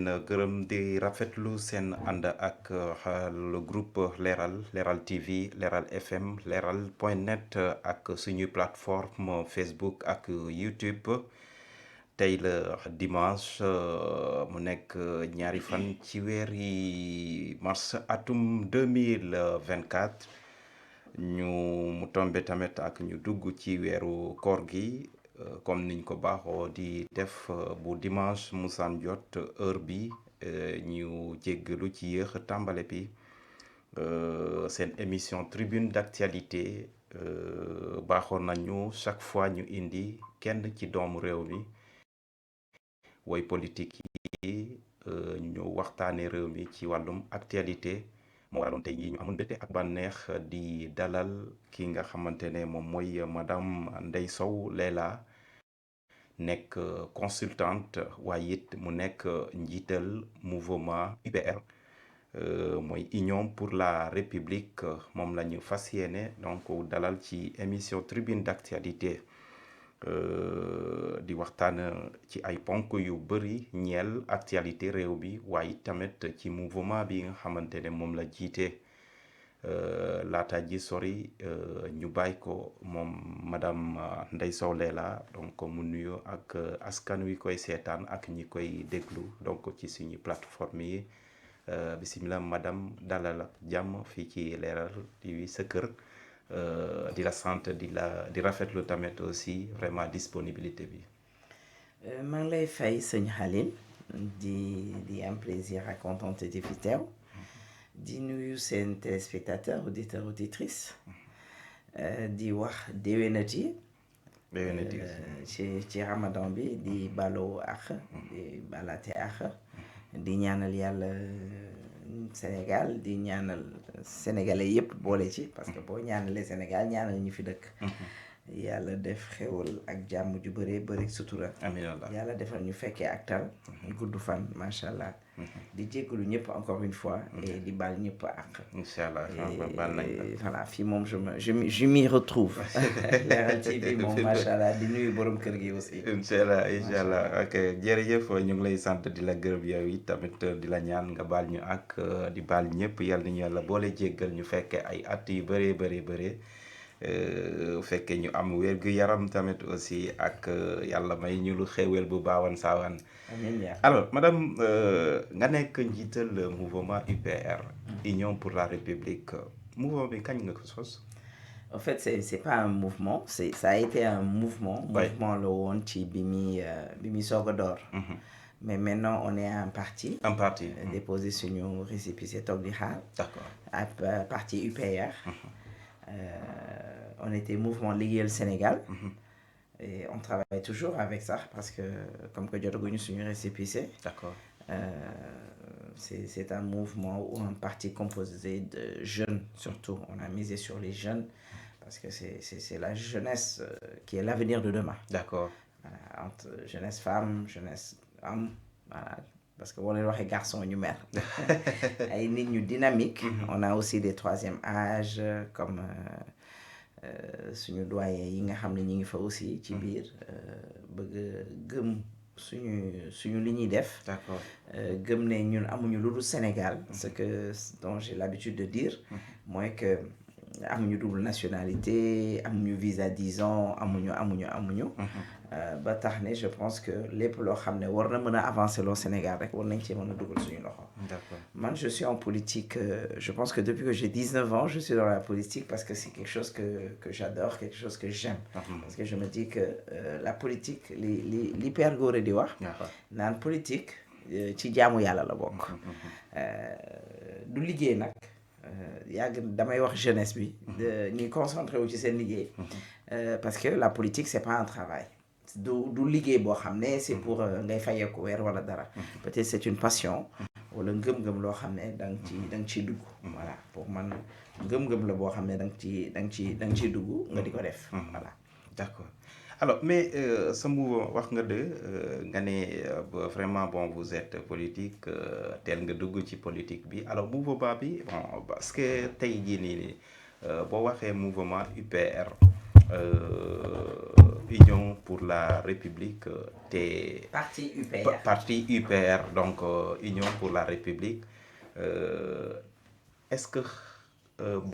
gërëm di rafetlu seen ànd ak le groupe Leral TV Leral FM Leral point net ak suñuy plateforme Facebook ak YouTube tey la dimanche mu nekk ñaari fan ci weeri mars atum 2024 ñu mu tombe tamit ak ñu dugg ci weeru koor gi comme niñ ko baaxoo di def bu dimanche musaan jot heure bi ñu jéggalu ci yéex tàmbale bi seen émission tribune d'actualité baaxoon nañu chaque fois ñu indi kenn ci doomu réew mi woy politique yi ñu waxtaane réew mi ci wàllum actualité moo waraloon tey yi ñu amoon mbégte ak bànneex di dalal ki nga xamante ne moom mooy madame Ndeye Sow Leila nekk consultante waaye it mu nekk njiital mouvement UPR mooy Union pour la République moom la ñu fas yéene donc dalal ci émission tribune d'actualité di waxtaan ci ay ponk yu bëri ñeel actualité réew bi waaye tamit ci mouvement bi nga xamante ne moom la jiite laata ji sori ñu bàyyi ko moom madame Ndeye Sow Leila donc mu nuyu ak askan wi koy seetaan ak ñi koy déglu donc ci suñu plateforme yi bisimilah madame dalal ak jàmm fii ci Leral TV sa kër di la sant di rafetlu tamit aussi vraiment disponibilité bi. maa ngi lay fay sëñ Khalil di am plaisir ak contente di fi teew di nuyu seen téléspectateurs auditeurs auditrices di wax déwénati ci ramadan bi di baloo ak di balate ak di ñaanal yàlla Sénégal di ñaanal sénégalais yëpp boole ci parce que boo ñaanalee Sénégal ñaanal ñi fi dëkk yàlla def xewal ak jàmm ju bëree bëri sutura yàlla defal ñu fekkee ak tal gudd fan macha allah di jéggalu ñëpp encore une fois et di baal ñëpp ak inchallah baal nañ voilà fii moom je m'y retrouve Leral TV moom macha allah di nuyu borom kër gi aussi inchallah ok jërëjëf ñu ngi lay sant di la gërëm yow yi tamit di la ñaan nga baal ñu ak di baal ñëpp yàlla nañu yàlla boole jéggal ñu fekkee ay at yu bëree bëri fekkee ñu am wér-gu-yaram tamit aussi ak yàlla may ñu lu xéewal bu baawan saawaan alors madame nga nekk njiital mouvement UPR Union pour la République mouvement bi kañ nga ko sos en fait c'est pas un mouvement ça a été un mouvement la woon ci bi muy soog a door mais maintenant on est un parti déposé suñu récépissé toog di xaar d'accord ak parti UPR on était mouvement Liggéeyal Sénégal et on travaille toujours avec ça parce que comme que jotaguñu suñu récépissé d'accord c'est un mouvement ou un parti composé de jeunes surtout on a misé sur les jeunes parce que c'est la jeunesse qui est l'avenir de demain d'accord voilà, entre jeunesse femme jeunesse homme voilà parce que boo leen waxee garçon ñu mer ay nit ñu dynamique on a aussi des troisième âge comme suñu doyen yi nga xam ne ñi ngi fa aussi ci biir bëgg gëm suñu li ñuy def d'accord gëm ne ñun amuñu lu dul Sénégal ce que dont j'ai l'habitude de dire mooy que amuñu double nationalité amuñu visa 10 ans amuñu ba tax ne je pense que lépp loo xam ne war na mën a avancer loo Sénégal rek war nañ cee mën a dugal suñu loxo man je suis en politique je pense que depuis que j'ai 19 ans je suis dans la politique parce que c'est quelque chose que j'adore quelque chose que j'aime parce que je me dis que la politique li Père Gorée di wax naan politique ci jaamu yàlla la bokk du liggéey nag yàgg damay wax jeunesse bi ñuy concentré wu ci seen liggéey parce que la politique c'est pas un travail du liggéey boo xam ne c'est pour ngay fayeeku weer wala dara peut-être c'est une passion wala ngëm-ngëm loo xam ne da nga ciy dugg voilà pour man ngëm-ngëm la boo xam ne da nga ciy dugg nga di ko def voilà d'accord alors mais sa mouvement wax nga nga ne vraiment bon vous êtes politique teel nga dugg ci politique bi alors mouvement bi bon parce que tey jii nii boo waxee mouvement UPR Union pour la République te Parti UPR. Parti UPR donc Union pour la République est-ce que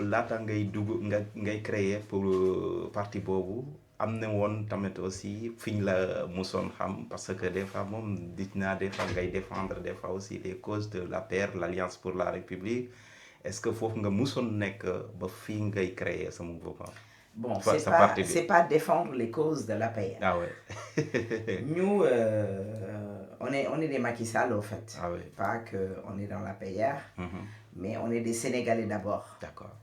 laata ngay dugg ngay créer pour parti boobu am na woon tamit aussi fiñ la musoon xam parce que des fois moom dit naa des fois ngay défendre des fois aussi les causes de l'APR l'Alliance pour la République est-ce que foofu nga musoon nekk ba fii ngay créer sa mouvement. Bon, c'est pas défendre les causes de l'APR. Ah ouais. Nous, on est des Macky Sall, au fait. Ah ouais. Pas qu'on est dans l'APR, mais on est des Sénégalais d'abord. D'accord.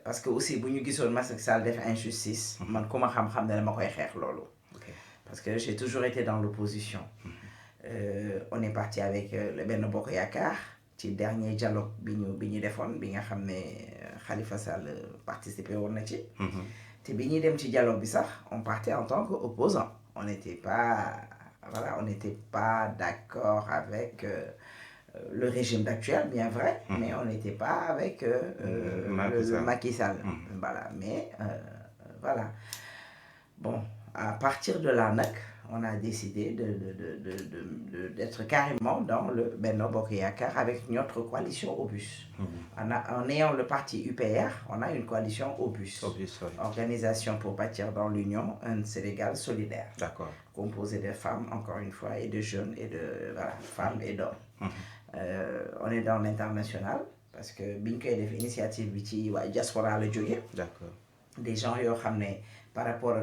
Parce que aussi, si nous avons Macky Sall def injustice, man comment xam ne ma koy xeex lolu. Parce que j'ai toujours été dans l'opposition. On est parti avec le Benno Bokk Yaakaar. Ci dernier dialogue bi ñu defoon bi nga xam ne Khalifa Sall participé woon na ci. te bi ñuy dem ci dialogue bi sax on partait en tant qu'opposant. On n'était pas d'accord avec le régime actuel, bien vrai, mais on n'était pas avec le Macky Sall. Voilà, mais voilà. Bon, à partir de là, on a décidé d'être carrément dans le Benno Bokk Yaakaar avec notre coalition Obus. En ayant le parti UPR, on a une coalition Obus. Obus, oui. Organisation pour bâtir dans l'Union un Sénégal solidaire. D'accord. Composé de femmes, encore une fois, et de jeunes, et de femmes et d'hommes. On est dans l'international, parce que biñ koy def initiative bi ci waa diaspora la jóge. D'accord. Des gens yoo xam ne par rapport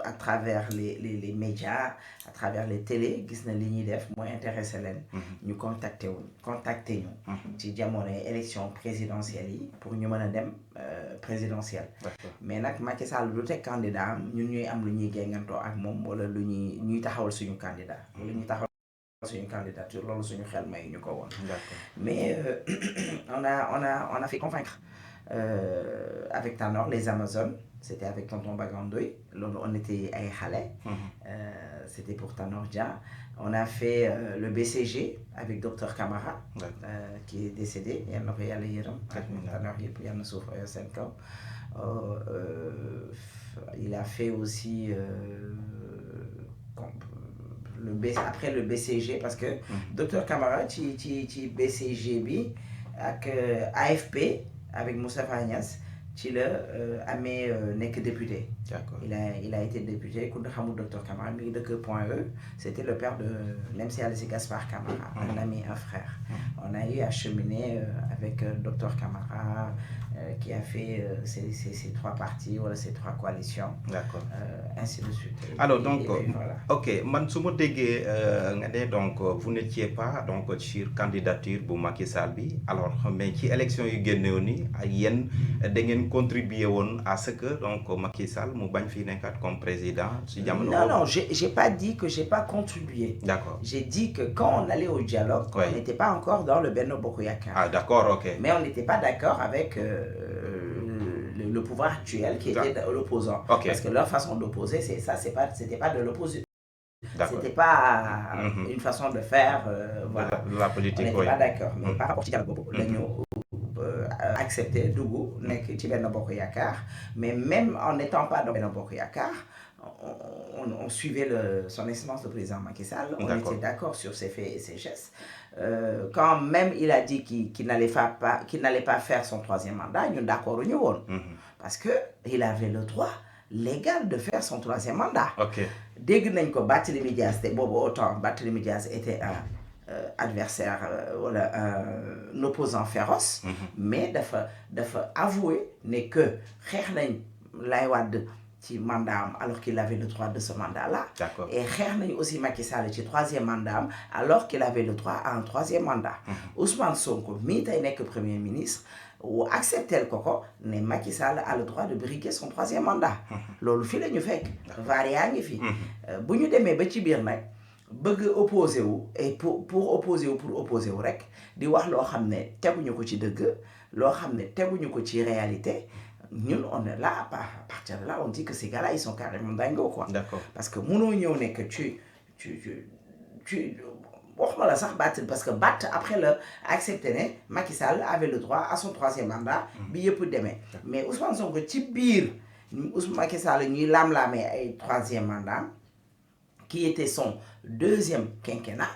à travers les médias, à travers les télés, gis na li ñuy def mooy intéressé leen. ñu contacté ñu. ci jamono élection présidentielle yi pour ñu mën a dem présidentielle. Mais nag Macky Sall du teg candidat am ñun ñuy am lu ñuy géngantoo ak moom wala lu ñuy taxawal suñu candidat. wala ñuy taxawal suñu candidature loolu suñu xel may ñu ko woon. Mais on a fait convaincre avec Tanor les Amazones. C'était avec Tonton Bagandoy. On était à Khalé. C'était pour Tanor Dia. On a fait le BCG avec Dr Camara, qui est décédé. Il a fait aussi après le BCG, parce que Dr Camara, ci BCG bi avec AFP, avec Moustapha Agnès, il a été député. D'accord. Il a été député. Dr Camara, c'était le père de l'MC Alessi Gaspard Camara, un ami, un frère. On a eu à cheminer avec Dr Camara, qui a fait ces trois partis, ou ces trois coalitions. D'accord. Ainsi de suite. Alors, donc, voilà. Ok, Mansouma Dégué, donc, vous n'étiez pas donc, sur candidature pour Macky Sall. Alors, mais qui élection yu génné yeen da ngeen contribuer à ce que donc Macky Sall mu bañ fi nekkat comme président ci jamono. Non, j'ai pas dit que j'ai pas contribué. D'accord. J'ai dit que quand on allait au dialogue, on n'était pas encore dans le Benno Bokk Yaakaar. Ah, d'accord, ok. Mais on n'était pas d'accord avec le pouvoir actuel qui était l'opposant. Okay. Parce que leur façon d'opposer, c'était pas de l'opposition. C'était pas une façon de faire, voilà. La politique, on n'était pas d'accord. Mais par rapport au dialogue, accepté Dougou, nekk ci Benno Bokk Yaakaar, mais même en n'étant pas dans Benno Bokk Yaakaar, on suivait son excellence le président Macky Sall, on était d'accord sur ses faits et ses gestes. Quand même il a dit qu'il n'allait pas faire son troisième mandat, nous d'accord ñu woon, parce que il avait le droit légal de faire son troisième mandat. Dégg nañ ko Barthélémy Dias, autant Barthélémy Dias était un adversaire, un opposant féroce, mais dafa avouer que xeex nañ Lay Wade ci mandat alors qu'il avait le droit de ce mandat-là. Et xeex nañ aussi Macky Sall ci troisième mandat alors qu'il avait le droit à un troisième mandat. Ousmane Sonko mii tey nekk premier ministre ou accepter koko ne Macky Sall a le droit de briguer son troisième mandat. Loolu fi la ñu fekk. Varia ngi fi. Bu ñu demee ba ci biir nag bëgg opposé wu et pour opposer wu rek di wax loo xam ne teguñu ko ci dëgg loo xam ne teguñu ko ci réalité. Nous, on est là, à partir de là, on dit que ces gars-là, ils sont carrément dingos, quoi. D'accord. Parce que mon union n'est que tu parce que après le accepter, Macky Sall avait le droit à son troisième mandat, mais Ousmane Sonko, Ousmane Macky Sall ñuy laam-laamee ay 3e mandat qui était son 2e quinquennat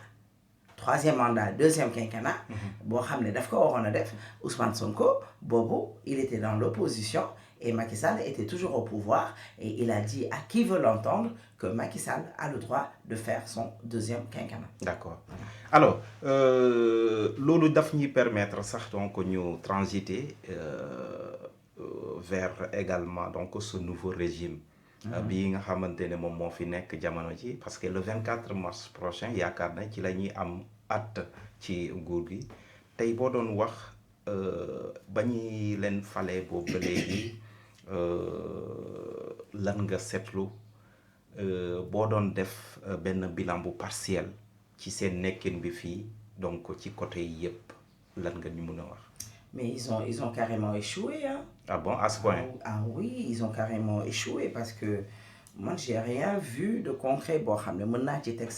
3e mandat 2e quinquennat boo xam ne daf ko waroon a def Ousmane Sonko boobu il était dans l'opposition et Macky Sall était toujours au pouvoir et il a dit à qui veut l'entendre que Macky Sall a le droit de faire son 2e quinquennat. D'accord. Alors loolu daf ñuy permettre sax donc ñu transiter vers également donc ce nouveau régime bi nga xamante ne moom moo fi nekk jamono ji parce que le 24 mars prochain yaakaar na ci la ñuy am at ci nguur gi tey boo doon wax ba ñuy leen fale boobu ba léegi lan nga seetlu boo doon def benn bilan bu partiel ci seen nekkin bi fii donc ci côté yi yëpp lan nga ñu mën a wax. Mais ils ont carrément échoué. Hein. Ah bon, à ce point? Ah oui, ils ont carrément échoué parce que moi, j'ai rien vu de concret. Bon, je sais que je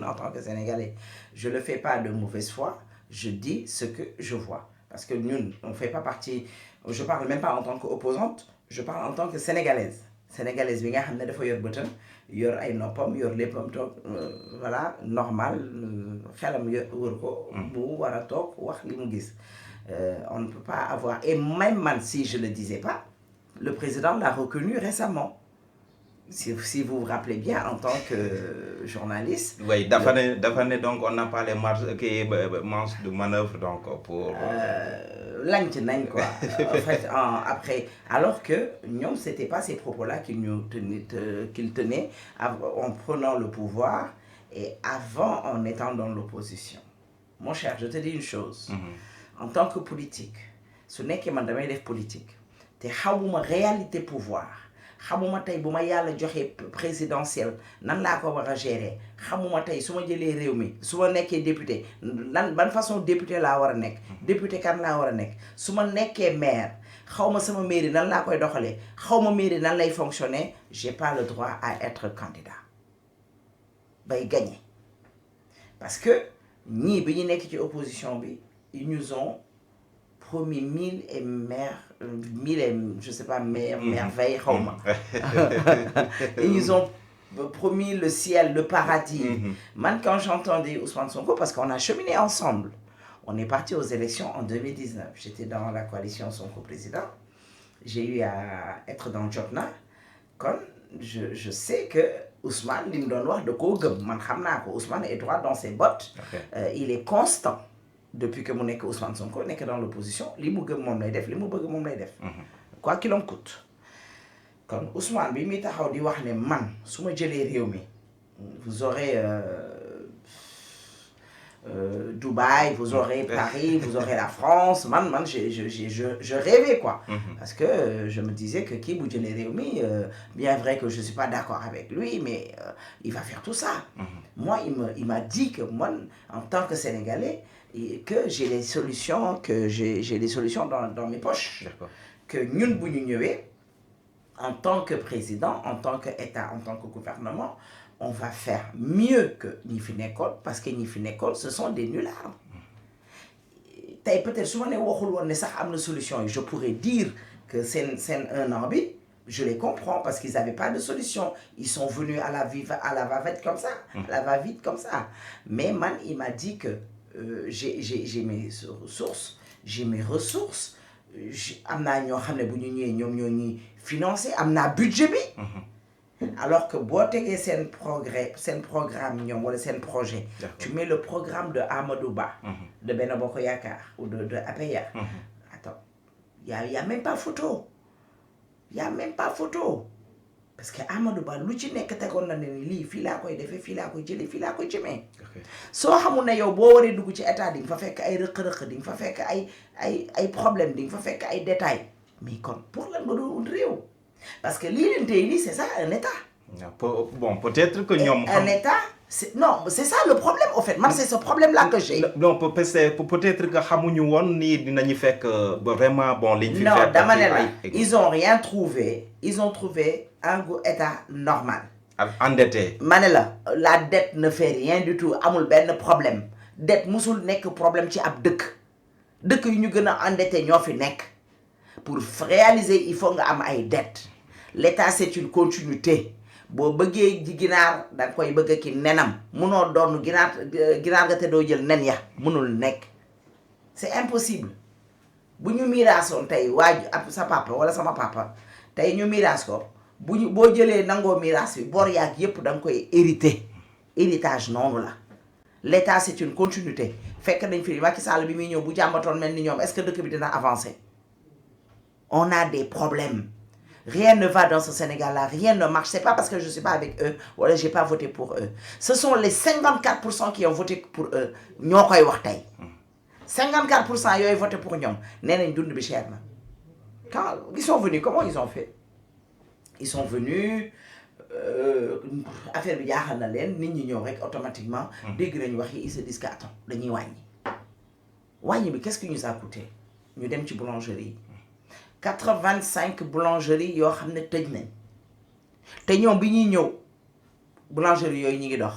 en tant que Sénégalais. Je ne le fais pas de mauvaise foi. Je dis ce que je vois. Parce que nous, on ne fait pas partie... Je ne parle même pas en tant qu'opposante. Je parle en tant que Sénégalaise. Sénégalaise, bi nga xam ne dafa yor bëtam yor ay noppam yor léppam toog voilà normal xelam wër ko mu war a toog wax li mu gis on ne peut pas avoir et même man si je le disais pas le président l'a reconnu récemment si vous vous rappelez bien en tant que journaliste. Oui, dafa ne donc on n'a pas les marges de manœuvre donc pour. Lañ ci nañ quoi. En fait après alors que ñoom c'était pas ces propos-là qu'il tenait en prenant le pouvoir et avant en étant dans l'opposition. Mon cher, je te dis une chose. En tant que politique su nekkee man damay def politique te xamuma réalité pouvoir. xamuma tey bu ma yàlla joxe présidentielle nan laa ko war a gérer xamuma tey su ma jëlee réew mi su ma nekkee député ban façon député laa war a nekk député kan laa war a nekk su ma nekkee maire xaw ma sama mairie nan laa koy doxalee xaw ma mairie nan lay fonctionner j'ai pas le droit à être candidat bay gagner parce que ñii bi ñu nekk ci opposition bi ils nous ont promis mille et je sais pas merveilles xawma ils ont promis le ciel le paradis man quand j'entendais Ousmane Sonko parce qu'on a cheminé ensemble on est parti aux élections en 2019 j'étais dans la coalition Sonko président j'ai eu à être dans Jotna kon je sais que Ousmane li mu doon wax da koo gëm man xam naa ko Ousmane est droit dans ses bottes il est constant depuis que mu nekk Ousmane Sonko nekk dans l'opposition li mu gëm moom lay def li mu bëgg moom lay def quoi qu'il en coûte kon Ousmane bi muy taxaw di wax ne man su ma jëlee réew mi vous aurez Dubaï, vous aurez Paris, vous aurez la France. Man, je rêvais quoi. Parce que je me disais que qui bouge les réunis, bien vrai que je ne suis pas d'accord avec lui, mais il va faire tout ça. Moi, il m'a dit que moi, en tant que Sénégalais, que j'ai les solutions, dans mes poches. Que nous, en tant que président, en tant qu'État, en tant que gouvernement, on va faire mieux que Nifinekol parce que Nifinekol, ce sont des nullards. Peut-être souvent, une solution. Je pourrais dire que c'est un ambi. Je les comprends parce qu'ils n'avaient pas de solution. Ils sont venus à la va-vite comme ça. À la va-vite comme ça. Mais man, il m'a dit que j'ai mes ressources. J'ai mes ressources. Amna ñoo xam ne bu ñu ñëwee ñoom ñoo ñuy financer am naa budget bi. Alors que boo tegee seen programme ñoom wala seen projet. Tu mets le programme de Amadou Ba. De Benno Bokk Yaakaar ou de APR. Attends, y a même pas photo. Y a même pas photo. Parce que Amadou Ba lu ci nekk tegoon na ne lii fii laa koy defee fii laa koy jëlee fii laa koy jëmee. soo xamul ne yow boo waree dugg ci état di nga fa fekk ay rëq-rëq di nga fa fekk ay problème di nga fa fekk ay détails mais kon pour lan nga doon réew parce que lii leen tey nii c'est ça un état. Bon peut-être que ñoom. Un état c'est ça le problème au fait man c'est ce problème là que j'ai. Non peut-être que xamuñu woon nii dinañu fekk vraiment bon liñ fi fekk. Non dama ne la ils ont rien trouvé ils ont trouvé un état normal. Endetté. ma ne la dette ne fait rien du tout amul benn problème dette musul nekk problème ci ab dëkk yu ñu gën a endetté ñoo fi nekk pour réaliser il faut nga am ay dettes l'état c'est une continuité boo bëggee ji ginaar da koy bëgg ki nenam munoo doon ginaar nga te doo jël nen ya munul nekk c'est impossible bu ñu miiraasoon tey sa papa wala sama papa tey ñu miiraas ko boo jëlee nangoo miiraas bi bor yaag yépp da nga koy héritage noonu la l'état c'est une continuité fekk dañ fi Macky Sall bi muy ñëw bu jàmbatoon mel ni ñoom est-ce que dëkk bi dina avancer on a des problèmes rien ne va dans ce Sénégal-là rien ne marche c'est pas parce que je suis pas avec eux wala j'ai pas voté pour eux ce sont les 54% qui ont voté pour eux ñoo koy wax tey 54% yooyu voté pour ñoom nee nañ dund bi cher na quand ils sont venus comment ils ont fait ils sont venus affaire bi jaaxal na leen nit ñi ñëw rek automatiquement dégg nañu wax yi ils se disent que attends dañuy wàññi bi qu'est-ce que nous a coûté ñu dem ci boulangerie 85 boulangeries yoo xam ne tëj nañ te ñoom bi ñuy ñëw boulangerie yooyu ñu ngi dox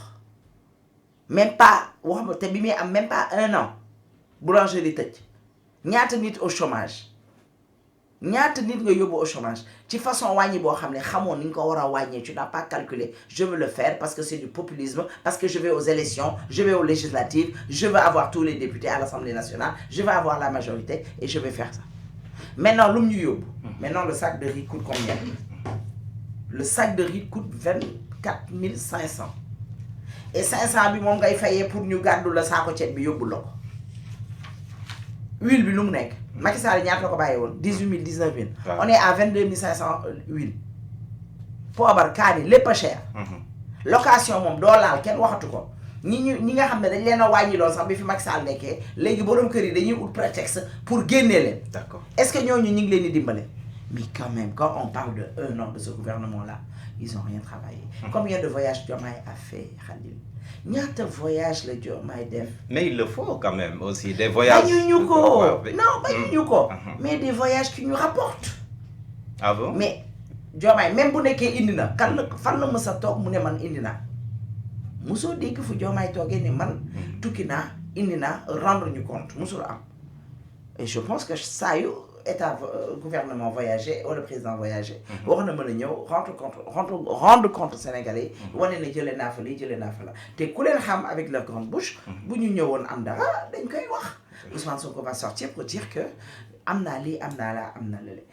même pas waxuma te bi muy am même pas 1 an boulangerie tëj ñaata nit au chômage ñaata nit nga yóbbu au chômage ci façon wàññi boo xam ne xamoon ni nga ko war a wàññee tu n'as pas calculé je veux le faire parce que c'est du populisme parce que je vais aux élections je vais aux législatives je veux avoir tous les députés à l'Assemblée nationale je vais avoir la majorité et je vais faire ça maintenant lu mu ñu yóbbu maintenant le sac de riz coûte combien le sac de riz coûte 24 500 et 500 bi moom ngay fayee pour ñu gàddu la saako ceeb bi yóbbu la ko huile bi lu mu nekk Macky Sall ñaata la ko bàyyi woon 18 000 19 000 on est à 22 500 huile poobar kaani lépp a cher location moom doo laal kenn waxatu ko ñi nga xam ne dañ leen a wàññi lool sax bi fi Macky Sall nekkee léegi borom kër yi dañuy ut prétexte pour génnee leen d'accord est-ce que ñooñu ñu ngi leen di dimbale mais quand même quand on parle de 1 an de ce gouvernement là ils ont rien travaillé combien de voyages Diomaye a fait Khalil ñaata voyage la Diomaye def mais il le faut quand même aussi des voyages bañuñu ko non bañuñu ko mais des voyages qui nous rapportent ah bon mais Diomaye même bu nekkee indi na fan la mës a toog mu ne man indi naa musoo dégg fu Diomaye toogee ne man tukki naa indi naa rendre ñu compte musul am et je pense que saa yu état gouvernement voyagé wala président voyagé war na mën a ñëw rendre compte sénégalais wane ne jëlee naa fa lii jëlee naa fa la te ku leen xam avec leur grande bouche bu ñu ñëwoon am dara dañ koy wax Ousmane Sonko va sortir pour dire que am naa lii am naa laa am na lële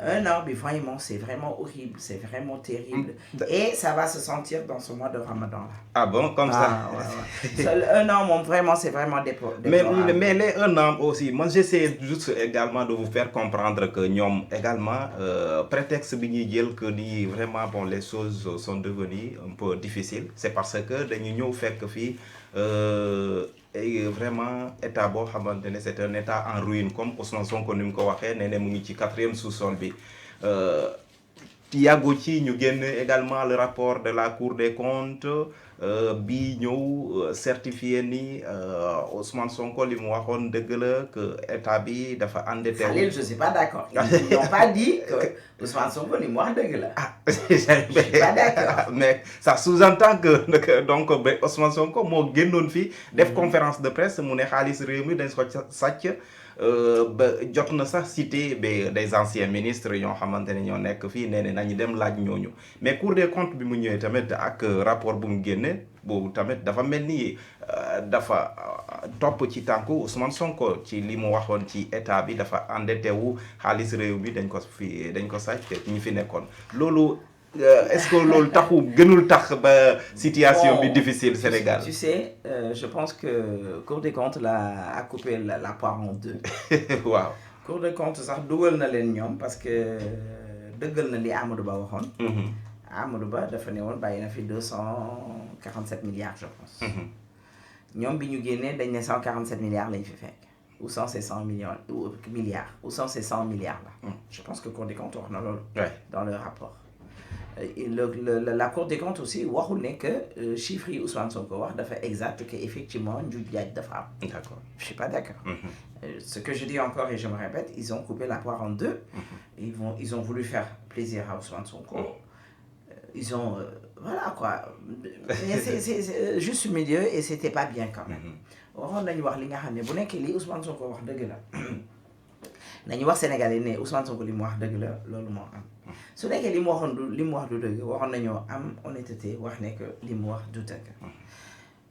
1 an mais vraiment c'est vraiment horrible c'est vraiment terrible et ça va se sentir dans ce mois de Ramadan là. Ah bon comme ça ouais. 1 an moom vraiment c'est vraiment mais les 1 an aussi moi j'essaie juste également de vous faire comprendre que ñoom également prétexte bi ñuy jël que ni vraiment bon les choses sont devenues un peu difficiles c'est parce que dañu ñëw fekk fii et vraiment état boo xamante ne c'est un état en ruine comme Ousmane Sonko ni mu ko waxee nee na mu ngi ci 4e sous-sol bi yàggu ci ñu génn également le rapport de la Cour des comptes bi ñëw certifié ni Ousmane Sonko li mu waxoon dëgg la que état bi dafa endetté. Khalil, je suis pas d'accord. Ils n'ont pas dit que Ousmane Sonko li mu wax dëgg la. Ah, je suis pas d'accord. Mais ça sous-entend que donc Ousmane Sonko moo génnoon fii def conférence de presse mu ne xaalis réew mi dañ ko sàcc. ba jot na sax cité des anciens ministres yoo xamante ne ñoo nekk fii nee nañu dem laaj ñooñu mais Cour des comptes bi mu ñëwee tamit ak rapport bu mu génne boobu tamit dafa mel ni dafa topp ci tànku Ousmane Sonko ci li mu waxoon ci état bi dafa endetté wu xaalis réew bi dañ ko sàcc ñi fi nekkoon loolu est-ce que loolu taxu gënul tax ba situation bi difficile Sénégal. Tu sais, je pense que Cour des comptes a coupé la poire en deux. waaw Cour des comptes sax dugal na leen ñoom parce que dëggal na li Amadou Ba waxoon. Amadou Ba dafa ne woon bàyyi na fi 247 milliards je pense. ñoom bi ñu génnee dañ ne 147 milliards lañ fi fekk. Où sont ces 100 milliards où sont ces 100 milliards là. Je pense que Cour des comptes wax na loolu. dans le rapport. Et la Cour des comptes aussi waxul ne que chiffres yi Ousmane Sonko wax dafa exact que effectivement njuuj njaaj dafa am. D'accord. Je suis pas d'accord. Ce que je dis encore et je me répète, ils ont coupé la poire en deux. Ils ont voulu faire plaisir à Ousmane Sonko. Ils ont voilà quoi. C'est juste milieu et c'était pas bien quand même. waxoon nañu wax li nga xam ne bu nekkee li Ousmane Sonko wax dëgg la nañu wax Sénégalais ne Ousmane Sonko li mu wax dëgg la loolu moo am su nekkee li mu waxoon du li mu wax du dëgg waxoon nañoo am honnêteté wax ne que li mu wax du dëgg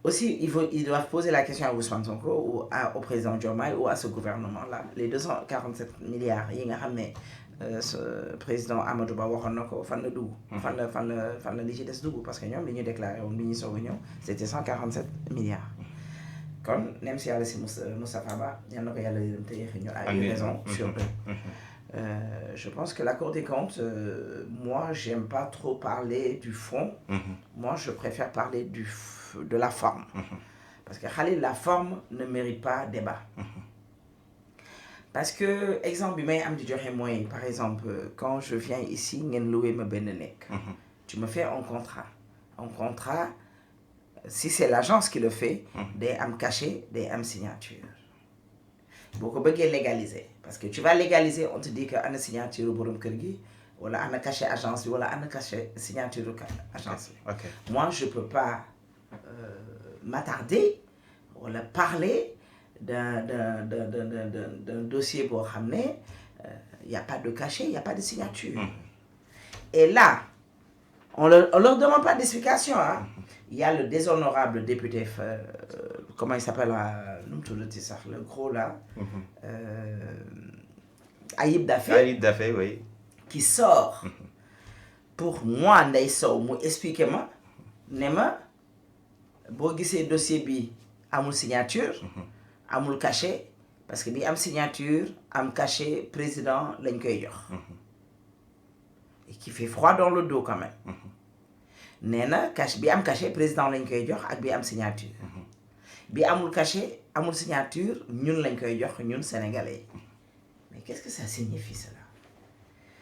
aussi ils doivent poser la question à Ousmane Sonko ou au président Diomaye ou à ce gouvernement là les 247 milliards yi nga xam ne ce président Amadou Ba waxoon na ko fan la dugg fan la li ci des dugg parce que ñoom li ñu déclaré woon bi ñu soog a ñëw c'était 147 milliards kon nem si yàlla si Moustapha Ba yal na ko yàlla yërëm te yéex ñu a eu raison sur eux. Je pense que la Cour des comptes, moi j'aime pas trop parler du fond, moi je préfère parler de la forme. Parce que Khalil, la forme ne mérite pas débat. Parce que, exemple, par exemple, quand je viens ici, tu me fais un contrat. Un contrat, si c'est l'agence qui le fait, des am caché, des am signature. Beaucoup de légaliser. Parce que tu vas légaliser, on te dit que une signature pour un kërgi, ou un cachet agence, ou un cachet signature agence. Okay. Moi, je ne peux pas m'attarder ou parler d'un dossier pour ramener. Il n'y a pas de cachet, il n'y a pas de signature. Et là, on ne leur demande pas d'explication. Hein. Il y a le déshonorable député, comment il s'appelle, le gros là, Ayib Daffé. Ayib Daffé, oui. Qui sort pour moi, expliquez-moi, Nema, boo gisee dossier bi amul signature, amul cachet, parce que bi am signature, am cachet, président lañ koy jox. Et qui fait froid dans le dos quand même. Néna cache bi am cachet, président lañ koy jox ak bi am signature. Bi amul cachet, amul signature, ñun lañ koy jox, ñun Sénégalais. Mais qu'est-ce que ça signifie cela?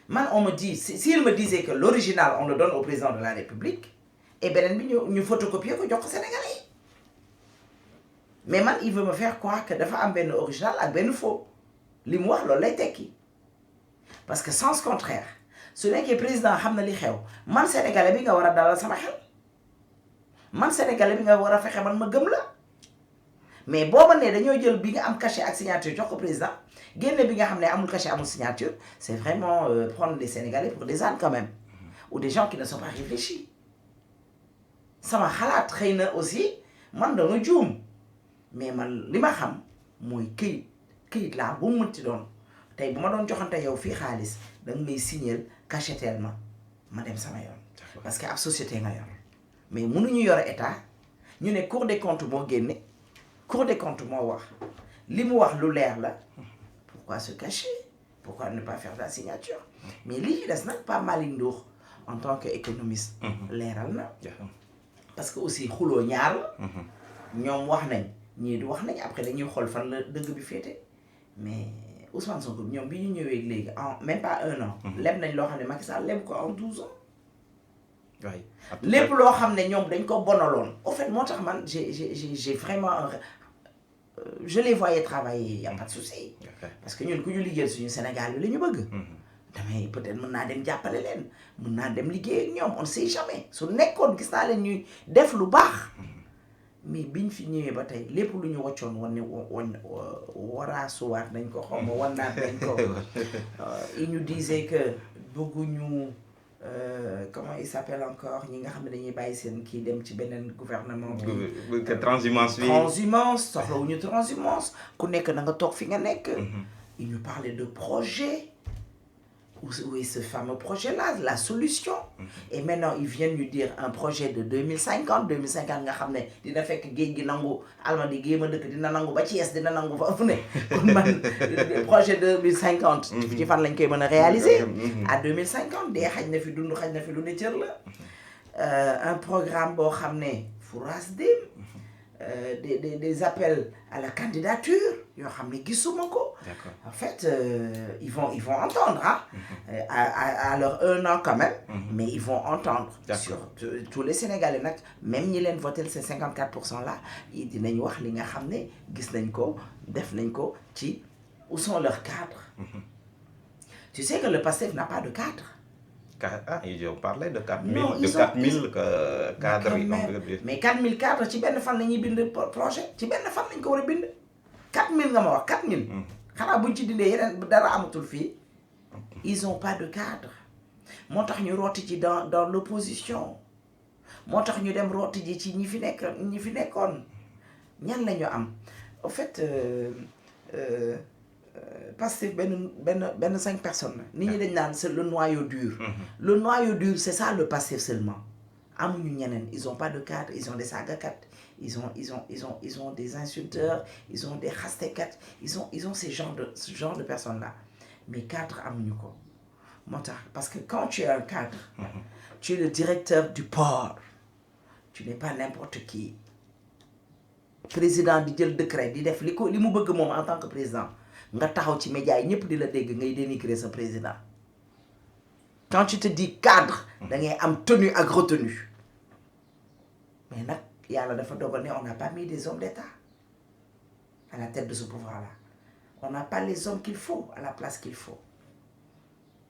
Man, on me dit, s'il me disait que l'original, on le donne au président de la République, et bien, nous photocopier que nous Sénégalais. Mais man, il veut me faire croire que dafa am ben original ak ben faux. Li mu wax lolou lay tekki. Parce que sens contraire, su nekkee président xam na li xew, man Sénégalais bi nga war a dalal sama xel. Man Sénégalais bi nga war a fexe man ma gëm la. Mais booba ne dañoo jël bi nga am cachet ak signature jox ko président, génne bi nga xam ne amul cachet amul signature, c'est vraiment prendre les Sénégalais pour des ânes quand même. Ou des gens qui ne sont pas réfléchis. Sama xalaat xëy na aussi man dama juum. Mais man li ma xam mooy këyit laa bu mu mënti doon tey bu ma doon joxante yow fii xaalis danga may signer cachetellement ma dem sama yoon. Parce que ab société nga yor. Mais mënuñu yor état ñu ne Cour des comptes moo génne Cour des comptes moo wax li mu wax lu leer la pourquoi se cacher? Pourquoi ne pas faire la signature? Mais lii des nag pas Malick Ndour en tant qu'économiste leeral na. Parce que aussi xuloo ñaar la ñoom wax nañ ñii du wax nañ après dañuy xool fan la dëgg bi féete mais Ousmane Sonko ñoom bi ñu ñëwee léegi en même pas 1 an leb nañ loo xam ne Macky Sall leb ko en 12 ans lépp loo xam ne ñoom dañ ko bonaloon au fait moo tax man j'ai vraiment je les voyais travailler y a pas de souci parce que ñun ku ñu liggéeyal suñu Sénégal bi la ñu bëgg damay peut-être mën naa dem jàppale leen mën naa dem liggéey ak ñoom on ne sait jamais su nekkoon gis naa leen ñuy def lu baax mais biñ fi ñëwee ba tey lépp lu ñu waccoon woon ne waraasuwaat nañ ko xaw ma wannaat nañ ko il nous disait que bëgguñu comment il s'appelle encore ñi nga xam ne dañuy bàyyi seen kii dem ci beneen gouvernement bi que transhumance bi transhumance soxlawuñu transhumance ku nekk na nga toog fi nga nekk il nous parlait de projet. Où est ce fameux projet-là, la solution. Et maintenant, ils viennent nous dire un projet de 2050. 2050, nga xam ne dina fekk géej gi nangu Almadies gi ma dëkk dina nangu ba Thiès dina nangu fa fu ne kon man projet 2050 ci fan lañ koy mën a réaliser à 2050 dee xaj na fi dund xaj na fi lu ne cër la un programme boo xam ne fouraas dem des appels à la candidature yoo xam ne gisuma ko en fait ils vont entendre hein à leur 1 an quand même mais ils vont entendre sur tous les Sénégalais nag même ñi leen voté ces 54% là yi dinañ wax li nga xam ne gis nañ ko def nañ ko ci où sont leurs cadres tu sais que le PASTEF n'a pas de cadre. Ah, ils ont parlé de 4000 cadres. Mais 4000 cadres, ci benn fan la ñuy bind projet ci benn fan lañ ko war a bind 4000 nga ma wax 4000. xanaa buñ ci dindee yeneen dara amatul fii ils ont pas de cadre moo tax ñu rooti ci dans l'opposition moo tax ñu dem rooti ji ci ñi fi nekkoon ñan la ñu am en fait Pastef benn 5 personnes nit ñi dañ naan c'est le noyau dur. Le noyau dur c'est ça le Pastef seulement amuñu ñeneen ils ont pas de cadre ils ont des saagakat ils ont des insulteurs ils ont des xastekat ils ont ce genre de personnes là mais cadre amuñu ko moo tax parce que quand tu es un cadre tu es le directeur du port tu n'es pas n'importe qui président di jël décret di def li mu bëgg moom en tant que président nga taxaw ci média yi ñëpp di la dégg ngay dénigrer sa président quand tu te dis cadre da ngay am tenue ak retenue mais nag yàlla dafa dogal ne on n'a pas mis des hommes d'État à la tête de ce pouvoir là on n'a pas les hommes qu'il faut à la place qu'il faut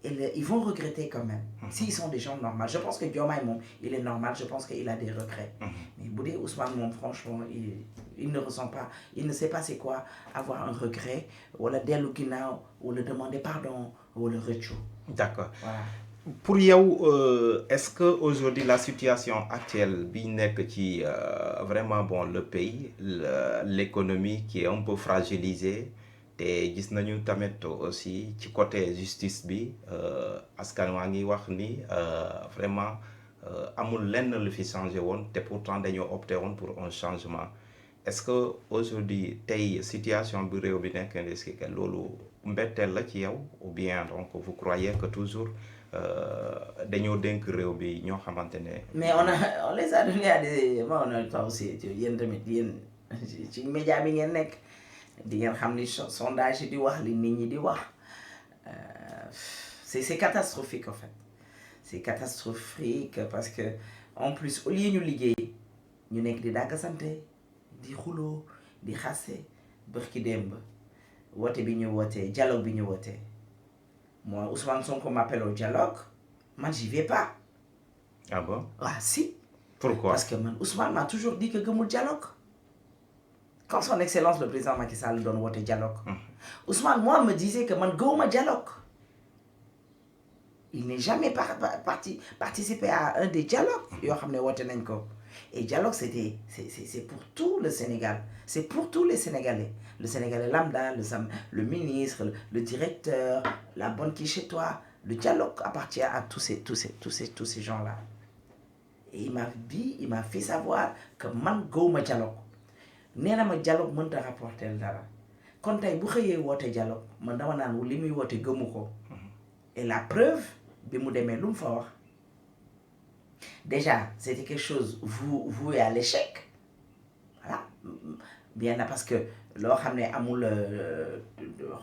et ils vont regretter quand même s'ils sont des gens normaux je pense que Diomaye moom il est normal je pense qu'il a des regrets mais bu dee Ousmane moom franchement il ne ressent pas il ne sait pas c'est quoi avoir un regret wala dellu ginnaaw wala demander pardon wala rëccu. D'accord. Voilà. Pour yow est-ce que aujourd'hui la situation actuelle bi nekk ci vraiment bon le pays l'économie qui est un peu fragilisée te gis nañu tamit aussi ci côté justice bi askan waa ngi wax ni vraiment amul lenn lu fi changé woon te pourtant dañoo opté woon pour un changement est-ce que aujourd'hui tey situation bi réew bi nekk est-ce que loolu mbetteel la ci yow ou bien donc vous croyez que toujours dañoo dénk réew bi ñoo xamante ne. mais on les a donné à des on a pas aussi yéen tamit yéen ci média bi ngeen nekk di ngeen xam ni sondage yi di wax li nit ñi di wax c'est catastrophique en fait c'est catastrophique parce que en plus au lieu ñu liggéey ñu nekk di dàggasante di xuloo di xase bërki démb woote bi ñu wootee dialogue bi ñu wootee moi Ousmane Sonko m'appelle au dialogue man j'y vais pas. Ah bon? Ah si. Pourquoi? Parce que man Ousmane m'a toujours dit que gëmul dialogue quand son excellence le président Macky Sall doon woote dialogue Ousmane moi me disait que man gëwuma dialogue il n'est jamais participé à un des dialogues yoo xam ne woote nañ ko et dialogue c'est pour tout le Sénégal c'est pour tous les Sénégalais le Sénégalais lambda le ministre le directeur la bonne qui chez toi le dialogue appartient à tous ces gens-là et il m'a fait savoir que man gëwuma dialogue nee na ma dialogue mënta rapporter dara kon tey bu xëyee woote dialogue man dama naan li muy woote gëmu ko et la preuve bi mu demee lu mu fa wax déjà c'était quelque chose voué à l'échec voilà bien na parce que loo xam ne amul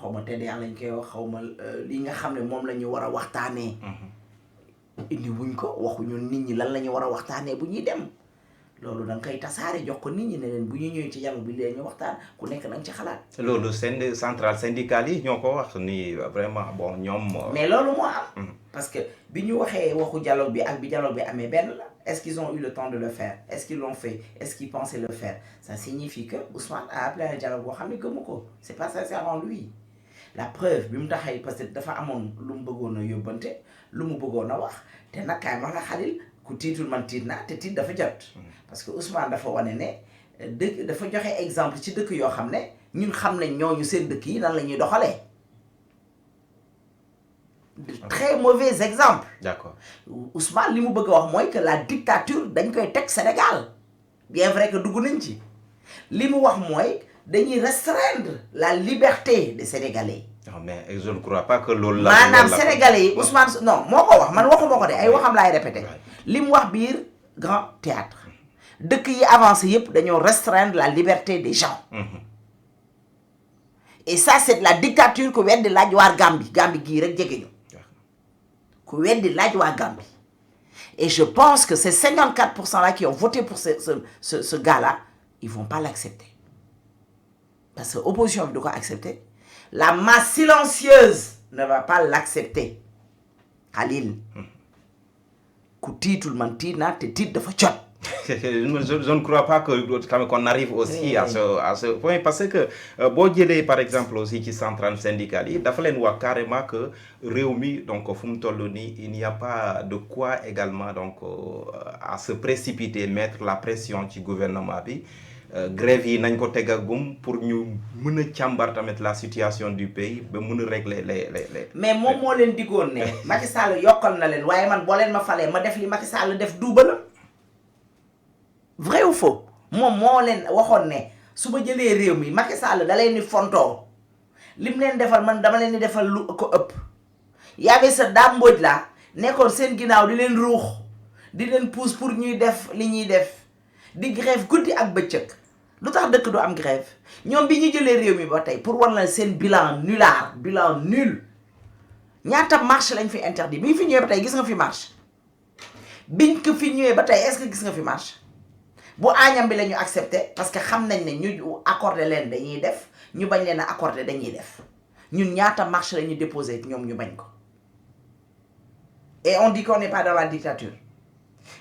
xawma TDR lañ koy wax xawma li nga xam ne moom la ñu war a waxtaanee indi wuñ ko waxuñu nit ñi lan la ñu war a waxtaanee bu ñuy dem loolu da nga koy tasaare jox ko nit ñi ne leen bu ñu ñëwee ci dialogue bi lee ñu waxtaan ku nekk na nga ci xalaat. loolu seen centrale syndicale yi ñoo ko wax ni vraiment bon ñoom. mais loolu moo am. parce que bi ñu waxee waxu dialogue bi ak bi dialogue bi amee benn la est-ce qu'ils ont eu le temps de le faire est-ce qu'ils l'ont fait est-ce qu'ils pensaient le faire ça signifie que Ousmane a appelé un dialogue boo xam ne gëmu ko c'est pas sincère en lui la preuve bi mu taxay parce que dafa amoon lu mu bëggoon a yóbbante lu mu bëggoon a wax te nag kaay wax la Khalil ku tiitul man tiit naa te tiit dafa jot. parce que Ousmane dafa wane ne dëkk dafa joxe exemple ci dëkk yoo xam ne ñun xam nañ ñooñu seen dëkk yi nan la ñuy doxalee. de très mauvais exemples. D'accord. Ousmane li mu bëgg a wax mooy que la dictature dañ koy teg Sénégal bien vrai que dugg nañ ci li mu wax mooy dañuy restreindre la liberté des Sénégalais. non mais je ne crois pas que loolu la. maanaam Sénégalais yi Ousmane non moo ko wax man waxuma ko de ay waxam laay répété. li mu wax biir Grand Théâtre dëkk yi avancé yëpp dañoo restreindre la liberté des gens. et ça c'est de la dictature ku weddi laaj waa Gambie gii rek jege ñu. ku weddi laaj waa Gambie et je pense que ces 54% là qui ont voté pour ce gars-là ils vont pas l'accepter parce que opposition bi du ko accepter la masse silencieuse ne va pas l'accepter Khalil ku tiitul man tiit naa te tiit dafa jot Je ne crois pas qu'on arrive aussi à ce point parce que boo jëlee par exemple aussi ci centrale syndicale yi dafa leen wax carrément que réew mi donc fu mu toll nii il n'y a pas de quoi également donc à se précipiter mettre la pression ci gouvernement bi grève yi nañ ko tegagum pour ñu mën a càmbar tamit la situation du pays ba mën a régler les mais moom moo leen diggoon ne Macky Sall yokkal na leen waaye man boo leen ma falee ma def li Macky Sall def duubalam vrai ou faux moom moo leen waxoon ne su ma jëlee réew mi Macky Sall da leen di fontoo lim leen defal man dama leen di defal lu ko ëpp y avait ce Dame Mbodj la nekkoon seen ginnaaw di leen ruux di leen pousse pour ñuy def li ñuy def di grève guddi ak bëccëg lu tax dëkk du am grève ñoom bi ñu jëlee réew mi ba tey pour war na seen bilan nul ñaata marche lañ fi interdit bi ñu fi ñëwee ba tey gis nga fi marche biñ ko fi ñëwee ba tey est-ce que gis nga fi marche bu Agnam bi la ñu accepté parce que xam nañ ne ñu accordé leen dañuy def ñu bañ leen a accordé dañuy def ñun ñaata marche la ñu déposé ñoom ñu bañ ko et on dit qu'on n'est pas dans la dictature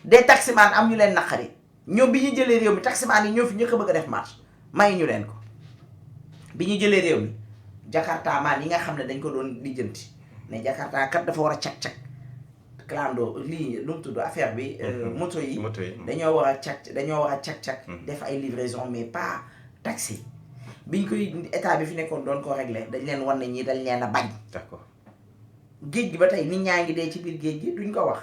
des taximan am ñu leen naqari ñoom bi ñu jëlee réew mi taximan yi ñoo fi ñëkk a bëgg a def marche may ñu leen ko bi ñu jëlee réew mi Jakarta maan yi nga xam ne dañ ko doon lijjanti ne Jakarta kat dafa war a cag-cag clando lii lu mu tudd affaire bi moto yi dañoo war a cag-cag def ay livraison mais pas taxi biñ koy état bi fi nekkoon doon ko régler dañ leen wan ne ñi dañ leen a bañ. D'accord. géej gi ba tey nit ñaa ngi dee ci biir géej gi duñ ko wax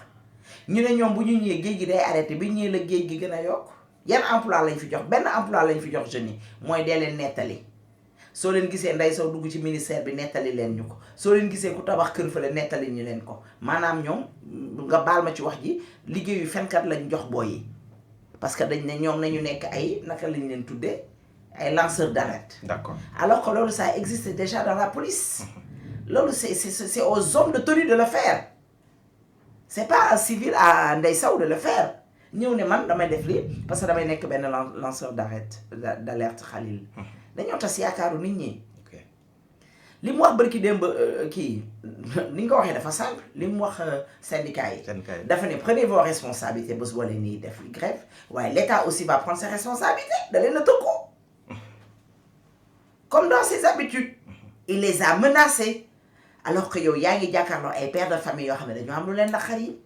ñu ne ñoom bu ñu ñëwee géej gi day arrêté bi ñëwee la géej gi gën a yokk yan emploi lañ fi jox benn emploi lañ fi jox jeunes yi mooy dee leen nettali soo leen gisee Ndeye Sow dugg ci ministère bi nettali leen ñu ko soo leen gisee ku tabax kër fële nettali ñu leen ko maanaam ñoom nga baal ma ci wax ji liggéeyu fenkat lañ jox booy yi parce que dañ ne ñoom nañu nekk ay naka lañ leen tuddee ay lanceurs d'alerte. D'accord. Alors que loolu ça existe déjà dans la police. Loolu c'est aux hommes de tenue de le faire. C'est pas un civil à Ndeye Sow de le faire. ñëw ne man damay def lii parce que damay nekk benn lanceur d'alerte Khalil. dañoo tas yaakaaru nit ñi. li mu wax barki démb kii ni nga ko waxee dafa simple li mu wax syndicat yi. dafa ne prenez vos responsabilités bés boo leen nii def grève waaye l'État aussi va prendre ses responsabilités da leen a tëkku. Comme dans ses habitudes, il les a menacés. Alors que yow yaa ngi jàkkaarloo ay pères de famille yoo xam ne dañoo am lu leen naqari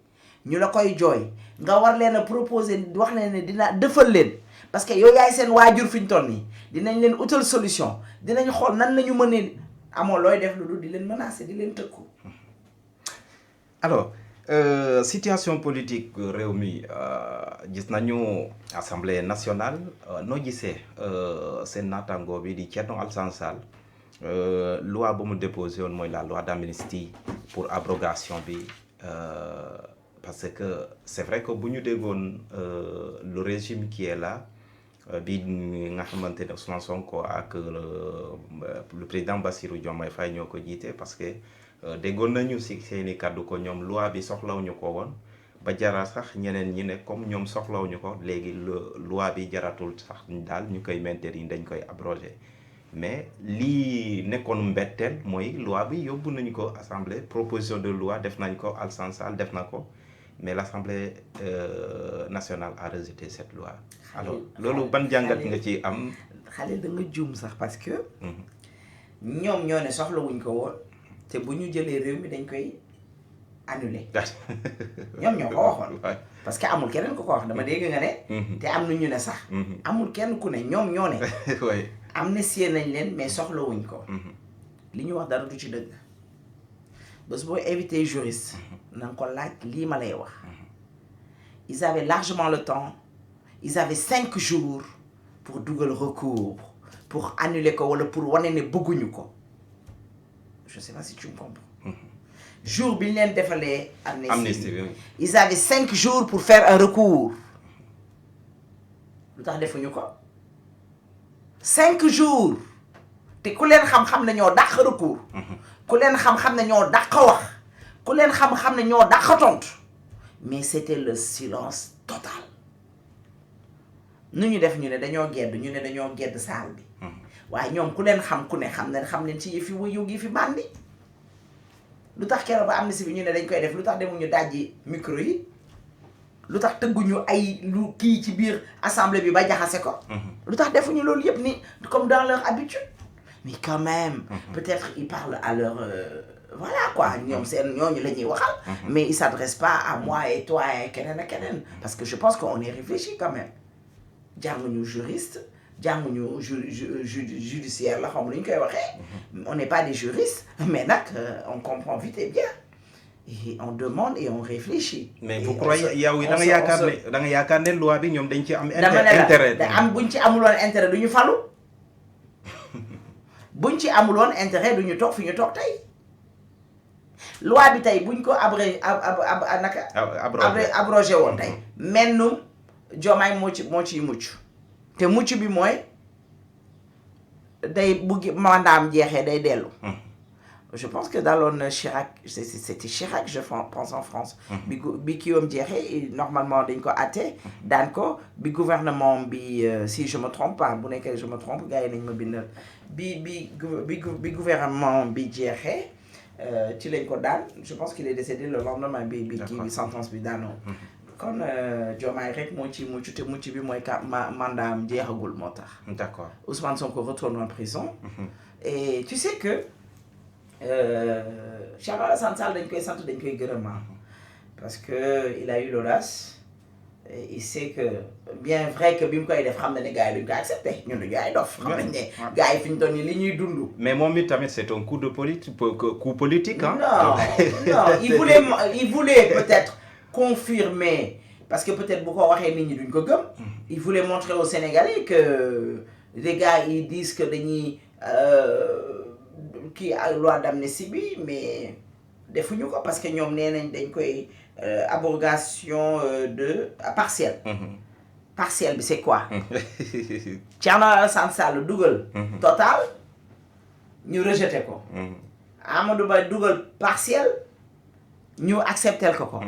ñu la koy jooy nga war leen a proposer wax leen ne dina defal leen parce que yow yaay seen waajur fi ñu toll nii dinañ leen utal solution dinañ xool nan la ñu mënee amoo looy def lu dul di leen menacer di leen tëkku. Alors situation politique réew mi gis nañu assemblée nationale noo gisee seen naataango bi di Thierno Alassane Sall loi ba mu déposé woon mooy la loi d'amnistie pour abrogation bi parce que c'est vrai que bu ñu déggoon le régime qui est là bi nga xamante ne Ousmane Sonko ak le président Bassirou Diomaye Faye ñoo ko jiite parce que déggoon nañu si seeni kàddu ko ñoom loi bi soxlawuñu ko woon ba jara sax ñeneen ñi ne comme ñoom soxlawuñu ko léegi loi bi jaratul sax daal ñu koy maintenir dañ koy abroger mais lii nekkoon mbetteel mooy loi bi yóbbu nañu ko assemblée proposition de loi def nañ ko Alassane Sall def na ko mais l'Assemblée nationale a rejeté cette loi. Alors loolu ban jàngat nga ci am. xale da nga juum sax parce que ñoom ñoo ne soxlawuñ ko woon te bu ñu jëlee réew mi dañ koy annuler ñoom ñoo ko waxoon parce que amul keneen ku ko wax dama dégg nga ne te am na ñu ne sax amul kenn ku ne ñoom ñoo ne amnistie nañ leen mais soxlawuñ ko li ñu wax dara du ci dëgg bés boo invité juriste na nga ko laaj lii ma lay wax ils avaient largement le temps ils avaient 5 jours pour dugal recours pour annuler ko wala pour wane ne bëgguñu ko je sais pas si tu me comprends jour bi ñu leen defalee amnistie ils avaient 5 jours pour faire un recours lu tax defuñu ko 5 jours te ku leen xam-xam ne ñoo dàq recours ku leen xam-xam ne ñoo dàq wax ku leen xam-xam ne ñoo dàq tontu mais c'était le silence total nu ñu def ñu ne dañoo gedd saal bi waaye ñoom ku leen xam ku ne xam leen ci yëfi wuyu gi fi bandi lu tax keroog ba amnistie bi ñu ne dañ koy def lu tax demuñu dajji micro yi lu tax tëgguñu ay lu kii ci biir assemblée bi ba jaxase ko. lu tax defuñu loolu yëpp ni comme dans leur habitude. mais quand même. peut-être ils parlent à leur voilà quoi ñoom seen ñooñu la ñuy waxal. mais ils s'adressent pas à moi et toi et keneen ak keneen. parce que je pense qu'on est réfléchi quand même. jànguñu juriste jànguñu judiciaire la xam lu ñu koy waxee. on n'est pas des juristes mais nag on comprend vite et bien. et on demande et on réfléchit. mais vous croyez yow da nga yaakaar ne loi bi ñoom dañ ci am. intérêt da am buñ ci amuloon intérêt du ñu falu. buñ ci amuloon intérêt du ñu toog fi ñu toog tey. loi bi tey buñ ko abrogé woon tey. mennum Diomaye moo ciy mucc. te mucc bi mooy day buggi mandaam jeexee day dellu. je pense que daloon Chirac c'était Chirac je pense en France. bi kiiwam jeexee normalement dañ ko àtte daan ko bi gouvernement bi si je me trompe pas bu nekkee je me trompe gars yi nañ ma bindal bi gouvernement bi jeexee ci lañ ko daan je pense qu'il est décédé le lendemain bi kii bi sentence bi daanoo. kon Diomaye rek moo ci mucc te mucc bi mooy mandaam jeexagul moo tax. d'accord Ousmane Sonko retourne en prison. et tu sais que. Cheikh Alassane Sall dañ koy sant dañ koy gërëm parce que il a eu l'audace et il sait que bien vrai que bi mu koy def xam na ne gars yi duñ ko accepté ñun duñu ay dof. xam nañ ne gars yi fi ñu doon nii li ñuy dund. mais moom it tamit c'est un coup politique hein. non il voulait peut-être confirmer parce que peut-être bu ko waxee nit ñi duñ ko gëm. il voulait montrer aux Sénégalais que les gars ils disent que dañuy. kii loi d'amnistie bi mais defuñu ko parce que ñoom nee nañ dañ koy abrogation de partielle. partielle bi c'est quoi. Thierno Alassane Sall dugal. total ñu rejeté ko. Amadou Ba dugal partielle ñu accepté ko ko.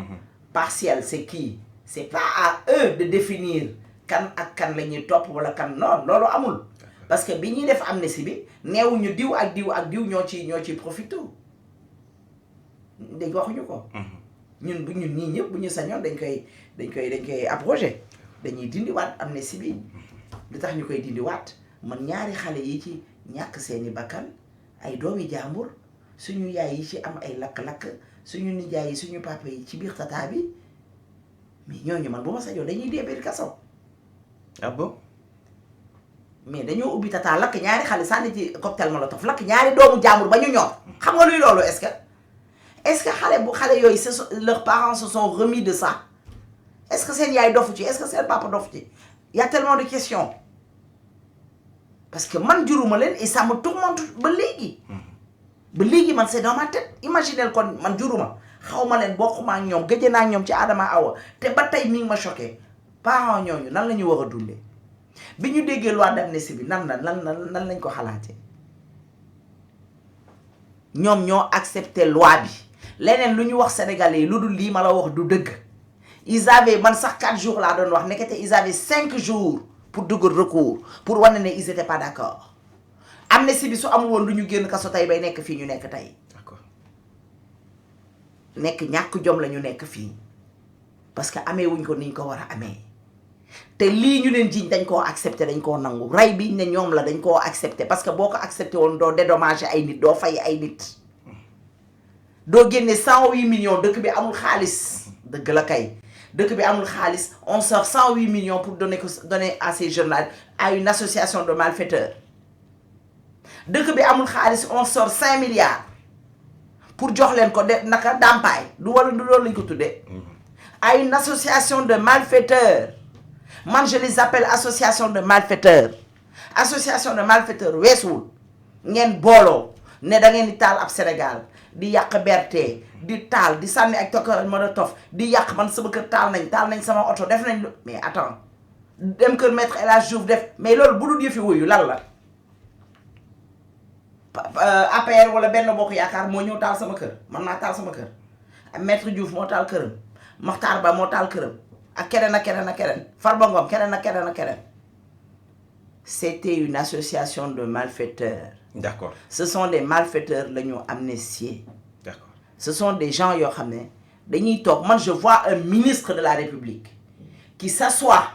partielle c'est qui c'est pas à eux de définir kan ak kan la ñuy topp wala kan non loolu amul. parce que bi ñuy def amnistie bi neewuñu diw ak diw ak diw ñoo ciy profité dañ waxuñu ko. ñun ñii ñëpp bu ñu sañoon dañ koy abrogé dañuy dindiwaat amnistie bi li tax ñu koy dindiwaat man ñaari xale yi ci ñàkk seeni bakkan ay doomi jàmbur suñu yaay yi ci am ay lakk-lakk suñu nijaay yi suñu papa yi ci biir tata bi mais ñooñu man bu ma sañoon dañuy dee biir kaso. ah bon. mais dañoo ubbi tata lakk ñaari xale sànni ci cocktail molotov lakk ñaari doomu jàmbur ba ñu ñor xam nga luy loolu est-ce que xale yooyu leurs parents se sont remis de ça est-ce que seen yaay dofu ci est-ce que seen papa dofu ci y a tellement de questions parce que man juruma leen et ça me tourmente ba léegi man c'est dans ma tête imaginez kon man juruma xaw ma leen bokkuma ak ñoom gëj naa ak ñoom ci Adama Awa te ba tey mi ngi ma choqué parents ñooñu nan la ñu war a dundee. bi ñu déggee loi d'amnistie bi nan lañ ko xalaatee ñoom ñoo accepté loi bi leneen lu ñu wax sénégalais yi lu dul lii ma la wax du dëgg ils avaient man sax 4 jours laa doon wax nekkete ils avaient 5 jours pour dugal recours pour wane ne ils étaient pas d'accord amnistie bi su amul woon du ñu génn kaso tey bay nekk fii ñu nekk tey. d'accord nekk ñàkk jom la ñu nekk fii parce que amee wuñ ko niñ ko war a amee. te lii ñu leen jiñ dañ koo accepté dañ koo nangu rey bi ne ñoom la dañ koo accepté parce que boo ko accepté woon doo dédommager ay nit doo fay ay nit doo génne 108 millions dëkk bi amul xaalis dëgg la kay dëkk bi amul xaalis on sort 108 millions pour donner à ces jeunes là à une association de malfaiteurs dëkk bi amul xaalis on sort 5 milliards pour jox leen ko de naka dàmpaay du wala du loolu lañ ko tuddee à une association de malfaiteurs. man je les appelle association de malfaiteurs weesuwul ngeen booloo ne da ngeen di taal ab Sénégal di yàq BRT di taal di sànni ak cocktail molotov di yàq man sama kër taal nañ sama oto def nañ mais attends dem kër maître El Hadj Diouf def mais loolu bu dul yëfi wuyu lan la APR wala Benno Bokk Yaakaar moo ñëw taal sama kër man naa taal sama kër maître Diouf moo taal këram Makhtar Ba moo taal këram ak keneen Farba Ngom keneen c'était une association de malfaiteurs. D'accord. Ce sont des malfaiteurs la ñu amnistié. D'accord. Ce sont des gens yoo xam ne Moi, je vois un ministre de la République qui s'assoit,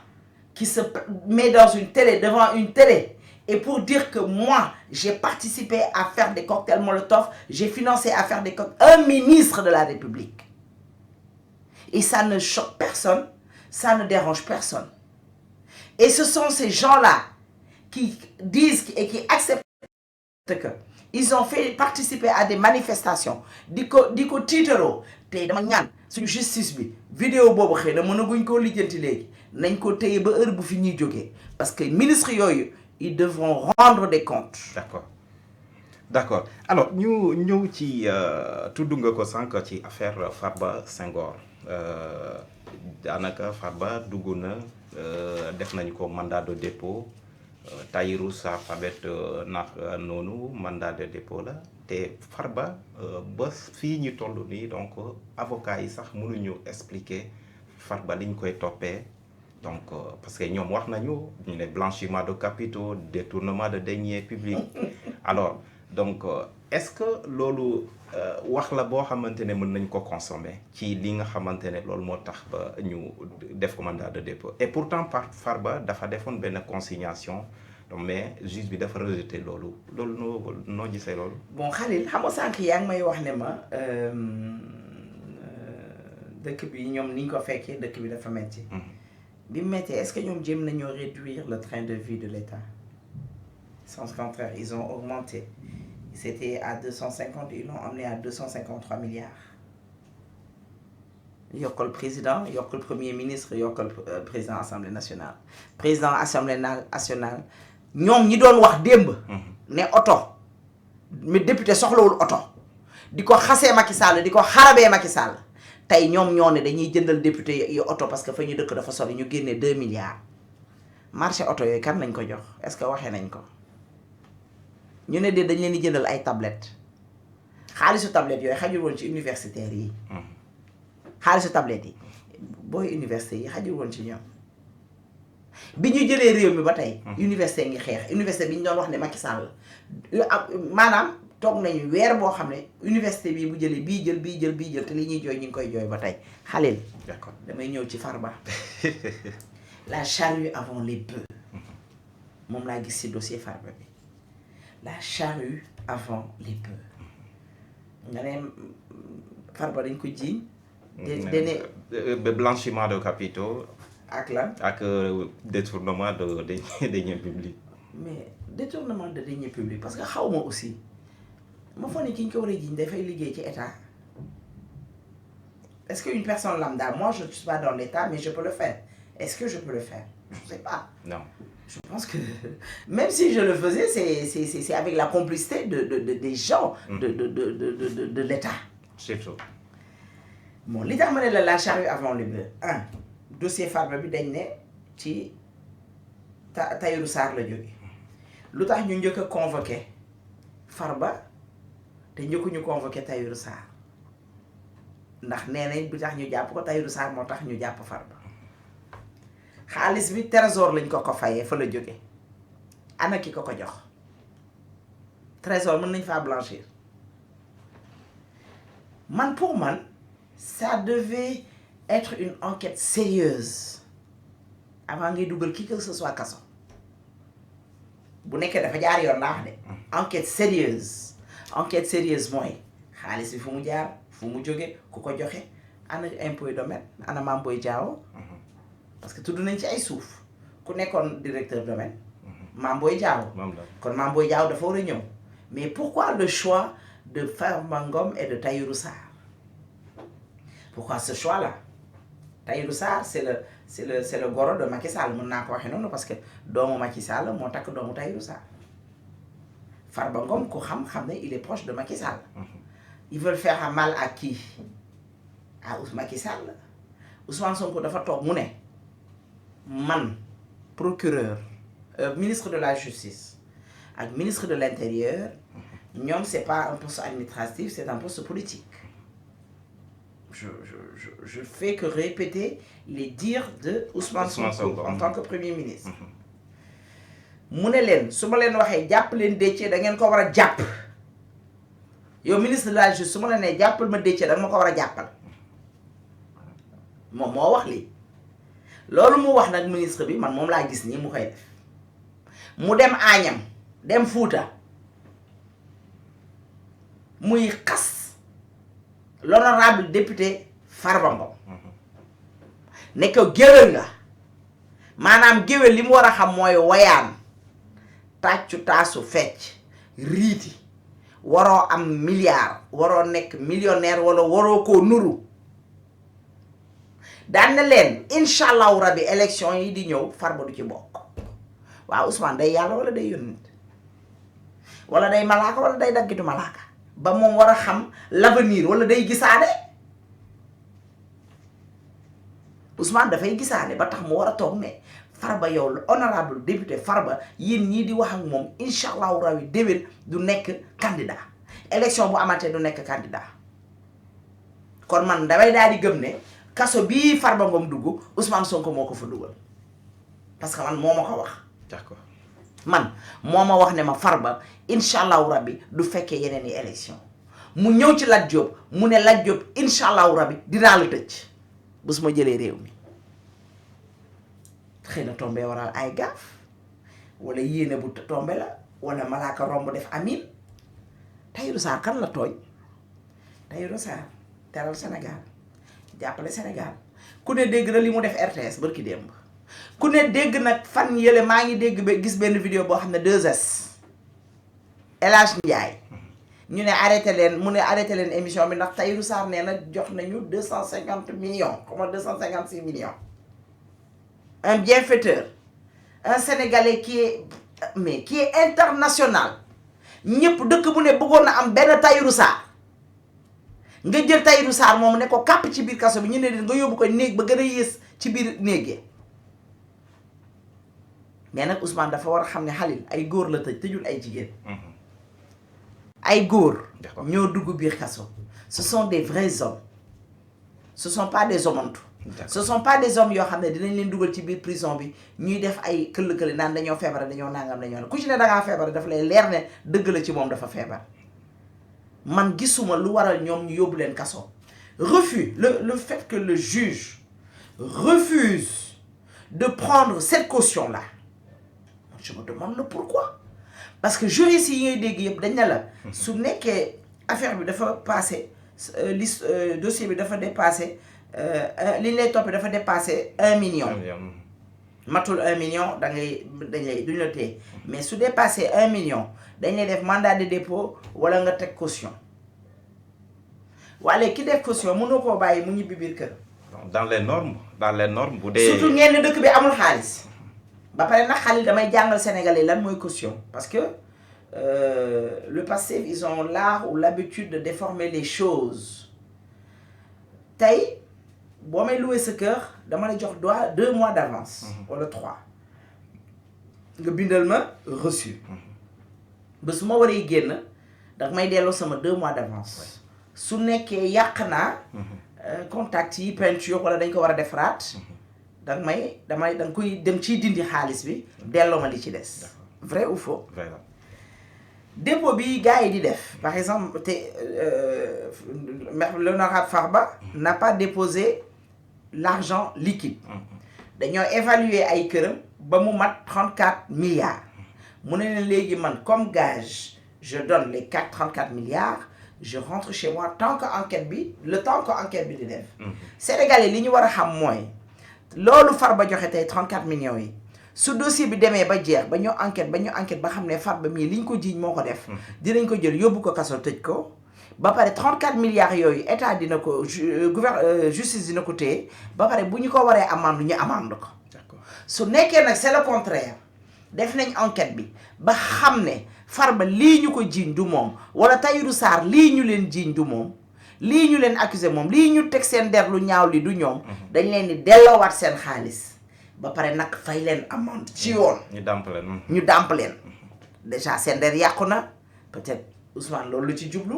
qui se met dans une télé, devant une télé, et pour dire que moi, j'ai participé à faire des cocktails Molotov, j'ai financé à faire des cocktails. Un ministre de la République. Et ça ne choque personne, ça ne dérange personne. Et ce sont ces gens-là qui disent et qui acceptent que ils ont fait participer à des manifestations. Diko titero, té dama ñaan suñu justice bi vidéo bobu xéna mënaguñ ko lijeenti légui nañ ko téyé ba heure bu fi ñuy joggé parce que ministres yoyu ils devront rendre des comptes. D'accord. Alors ñu ñëw ci tuddu nga ko sank ci affaire Farba Senghor danaka Farba duguna def nañ ko mandat de dépôt. Tahirou Sarr tamit nak noonu mandat de dépôt la te Farba ba fii ñu toll nii donc avocat yi sax mënuñu expliquer Farba liñ koy toppee donc parce que ñoom wax nañu ñu ne blanchiment de capitaux détournement de deniers publics alors donc est-ce que loolu wax la boo xamante ne mën nañ ko consommer ci li nga xamante ne loolu moo tax ba ñu def ko mandat de dépôt et pourtant Farba dafa defoon benn consignation donc mais juge bi dafa rejeté loolu noo gisee loolu. Bon Khalil xam nga sànq yaa ngi may wax ne ma dëkk bi ñoom ni ñu ko fekkee dëkk bi dafa metti. bi mu mettee est-ce que ñoom jéem nañoo réduire le train de vie de l'État? Sans contraire, ils ont augmenté. C'était à 250, ils l'ont emmené à 253 milliards. Yokkal président, yokkal premier ministre, yokkal président Assemblée nationale. Président Assemblée nationale, ñoom ñi doon wax démb ne oto, mais député soxlawul oto. Di ko xasee Macky Sall, di ko xarabee Macky Sall. Tey ñoom ñoo ne dañuy jëndal député yi oto parce que fa ñu dëkk dafa sori ñu génne 2 milliards. Marché oto yooyu kan lañ ko jox? Est-ce que waxee nañ ko? Ñu ne de dañ leen di jëndal ay tablettes xaalisu tablettes yooyu xajul woon ci universitaires yi xaalisu tablettes yi booy université yi xajul woon ci ñoom bi ñu jëlee réew mi ba tey université ngi xeex université bi ñu doon wax ne Macky Sall maanaam toog nañu weer boo xam ne université bii bu jëlee bii jël te li ñuy jooy ñu ngi koy jooy ba tey Khalil d'accord damay ñëw ci Farba la charrue avant les bœufs moom laa gis ci dossier Farba bi la charrue avant les bœufs. Nga ne Farba dañ ko jiiñ blanchiment de capitaux ak lan ak détournement de deniers publics. Mais détournement de deniers publics parce que xaw ma aussi ma foog ne ki ñu ko war a jiiñ dafay liggéey ci état. Est-ce qu'une personne lambda, moi je ne suis pas dans l'état mais je peux le faire. Est-ce que je peux le faire? Je ne sais pas. Non. Je pense que même si je le faisais, c'est avec la complicité des gens de l'État. C'est tout. Bon, l'État m'a dit la charrue avant le bœuf. Un, dossier Farba bi dañ ne ci Tahirou Sarr la jóge lu tax ñu njëkk a convoqué Farba te njëkkuñu convoqué Tahirou Sarr ndax nee nañ bu tax ñu jàpp ko Tahirou Sarr moo tax ñu jàpp Farba. xaalis bi trésor lañ ko fayee fa la jóge ana ki ko jox trésor mën nañ faa blanchir man pour man ça devait être une enquête sérieuse avant ngay dugal qui que ce soit kaso bu nekkee dafa jaar yoon laa wax de enquête sérieuse mooy xaalis bi fu mu jaar fu mu jóge ku ko joxe ana impôt domaine ana Mame Boye Diao parce que tudd nañ ci ay suuf ku nekkoon directeur domaine Mame Boye Diao kon Mame Boye Diao dafa war a ñëw mais pourquoi le choix de Farba Ngom et de Tahirou Sarr? Pourquoi ce choix-là? Tahirou Sarr c'est le goro de Macky Sall mën naa ko waxee noonu parce que doomu Macky Sall moo takk doomu Tahirou Sarr. Farba Ngom ku xam ne il est proche de Macky Sall. Ils veulent faire un mal à qui? À Macky Sall. Ousmane Sonko dafa toog mu ne man procureur ministre de la justice ak ministre de l'intérieur ñoom c'est pas un poste administratif c'est un poste politique. Je fais que répéter les dires de Ousmane Sonko en tant que premier ministre. mu ne leen su ma leen waxee jàpp leen Déthié da ngeen ko war a jàpp yow ministre de la justice su ma la nee jàppal ma Déthié da nga ma ko war a jàppal moom moo wax lii loolu mu wax nag ministre bi man moom laa gis nii mu koy def mu dem Agnam dem Fuuta muy xas l'honorable député Farba Ngom ne ko géwél nga maanaam géwél li mu war a xam mooy woyaan tàccu taasu fecc riiti waroo am milliard waroo nekk millionnaire wala waroo koo nuru daan na leen incha allahu rabi élection yi di ñëw Farba du ci bokk waaw Ousmane day yàlla wala day yónnent wala day malaaka wala day daggitu malaaka ba moom war a xam l'avenir wala day gisaane Ousmane dafay gisaane ba tax mu war a toog ne Farba yow la honorable député Farba yéen ñii di wax ak moom incha allahu rabi déwén du nekk candidat élection bu amatee du nekk candidat kon man damay daal di gëm ne kaso bii Farba Ngom dugg Ousmane Sonko moo ko fa dugal parce que man moo ma ko wax. d'accord man moo ma wax ne ma Farba incha allahu rabbi du fekkee yeneen i élection mu ñëw ci Lat Diop mu ne Lat Diop incha allahu rabbi dinaa la tëj bu su ma jëlee réew mi xëy na tombé waral ay gaaf wala yéene bu tombé la wala malaaka romb def amin Tahirou Sarr kan la tooñ Tahirou Sarr teral Sénégal jàppale Sénégal ku ne dégg na li mu def RTS barki démb ku ne dégg nag fan yële maa ngi dégg ba gis benn vidéo boo xam ne 2S El Hadj Ndiaye ñu ne arrêté leen mu ne arrêté leen émission bi ndax Tahirou Sarr nee na jox nañu 250 millions comme 256 millions un bienfaiteur un Sénégalais qui est international ñëpp dëkk bu ne bëggoon na am benn Tahirou Sarr nga jël Tahirou Sarr moom ne ko kàpp ci biir kaso bi ñu ne nga yóbbu ko néeg ba gën a yées ci biir néeg mais nag Ousmane dafa war a xam ne Khalil ay góor la tëj tëjul ay jigéen ay góor ñoo dugg biir kaso ce sont des vrais hommes ce sont pas des homontu ce sont pas des hommes yoo xam ne dinañ leen dugal ci biir prison bi ñuy def ay këll-këll naan dañoo feebar dañoo nangam dañoo ku ci ne dangaa feebar dafa lay leer ne dëgg la ci moom dafa feebar man gisuma lu waral ñoom ñu yóbbu leen kaso refus le fait que le juge refuse de prendre cette caution là je me demande le pourquoi parce que juriste yi ngay dégg yëpp dañ ne la su nekkee affaire bi dafa passé liste dossier bi dafa dépassé li ñu lay toppee dafa dépassé 1 million matul 1 million duñ la téye mais su dépassé 1 million dañ lay def mandat de dépôt wala nga teg caution wala ki def caution mënoo koo bàyyi mu ñibbi biir kër. dans les normes bu dee. surtout ngeen dëkk bi amul xaalis ba pare nag Khalil damay jàngal Sénégalais lan mooy caution parce que le Pastef ils ont l'art ou l'habitude de déformer les choses tey boo may loué sa kër dama la jox 2 mois d'avance. wala 3 nga bindal ma reçu. ba su ma waree génn danga may delloo sama 2 mois d'avance. su nekkee yàq naa. contact yi peinture wala dañ ko war a defaraat. danga koy dem ciy dindi xaalis bi delloo ma li ci des. vrai ou faux. vrai. dépôt bi gars yi di def par exemple l'honorable Farba n'a pas déposé l'argent liquide. dañoo évaluer ay këram ba mu mat 34 milliards. mu ne leen léegi man comme gage je donne les 34 milliards je rentre chez moi tant que enquête bi di def. Sénégalais li ñu war a xam mooy loolu Farba joxe tey 34 millions yi su dossier bi demee ba jeex ba ñu enquête ba xam ne Farba mii li ñu ko jiiñ moo ko def. dinañ ko jël yóbbu ko kaso tëj ko. ba pare 34 milliards yooyu état dina ko justice dina ko téye ba pare bu ñu ko waree amende ñu amende ko. su nekkee nag c'est le contraire def nañ enquête bi ba xam ne Farba lii ñu ko jiiñ du moom wala Tahirou Sarr lii ñu leen jiiñ du moom lii ñu leen accusé moom lii ñu teg seen der lu ñaaw li du ñoom. dañ leen di delloowaat seen xaalis ba pare nag fay leen amende ci yoon. ñu dàmp leen déjà seen der yàqu na peut-être Ousmane loolu lu ci jublu.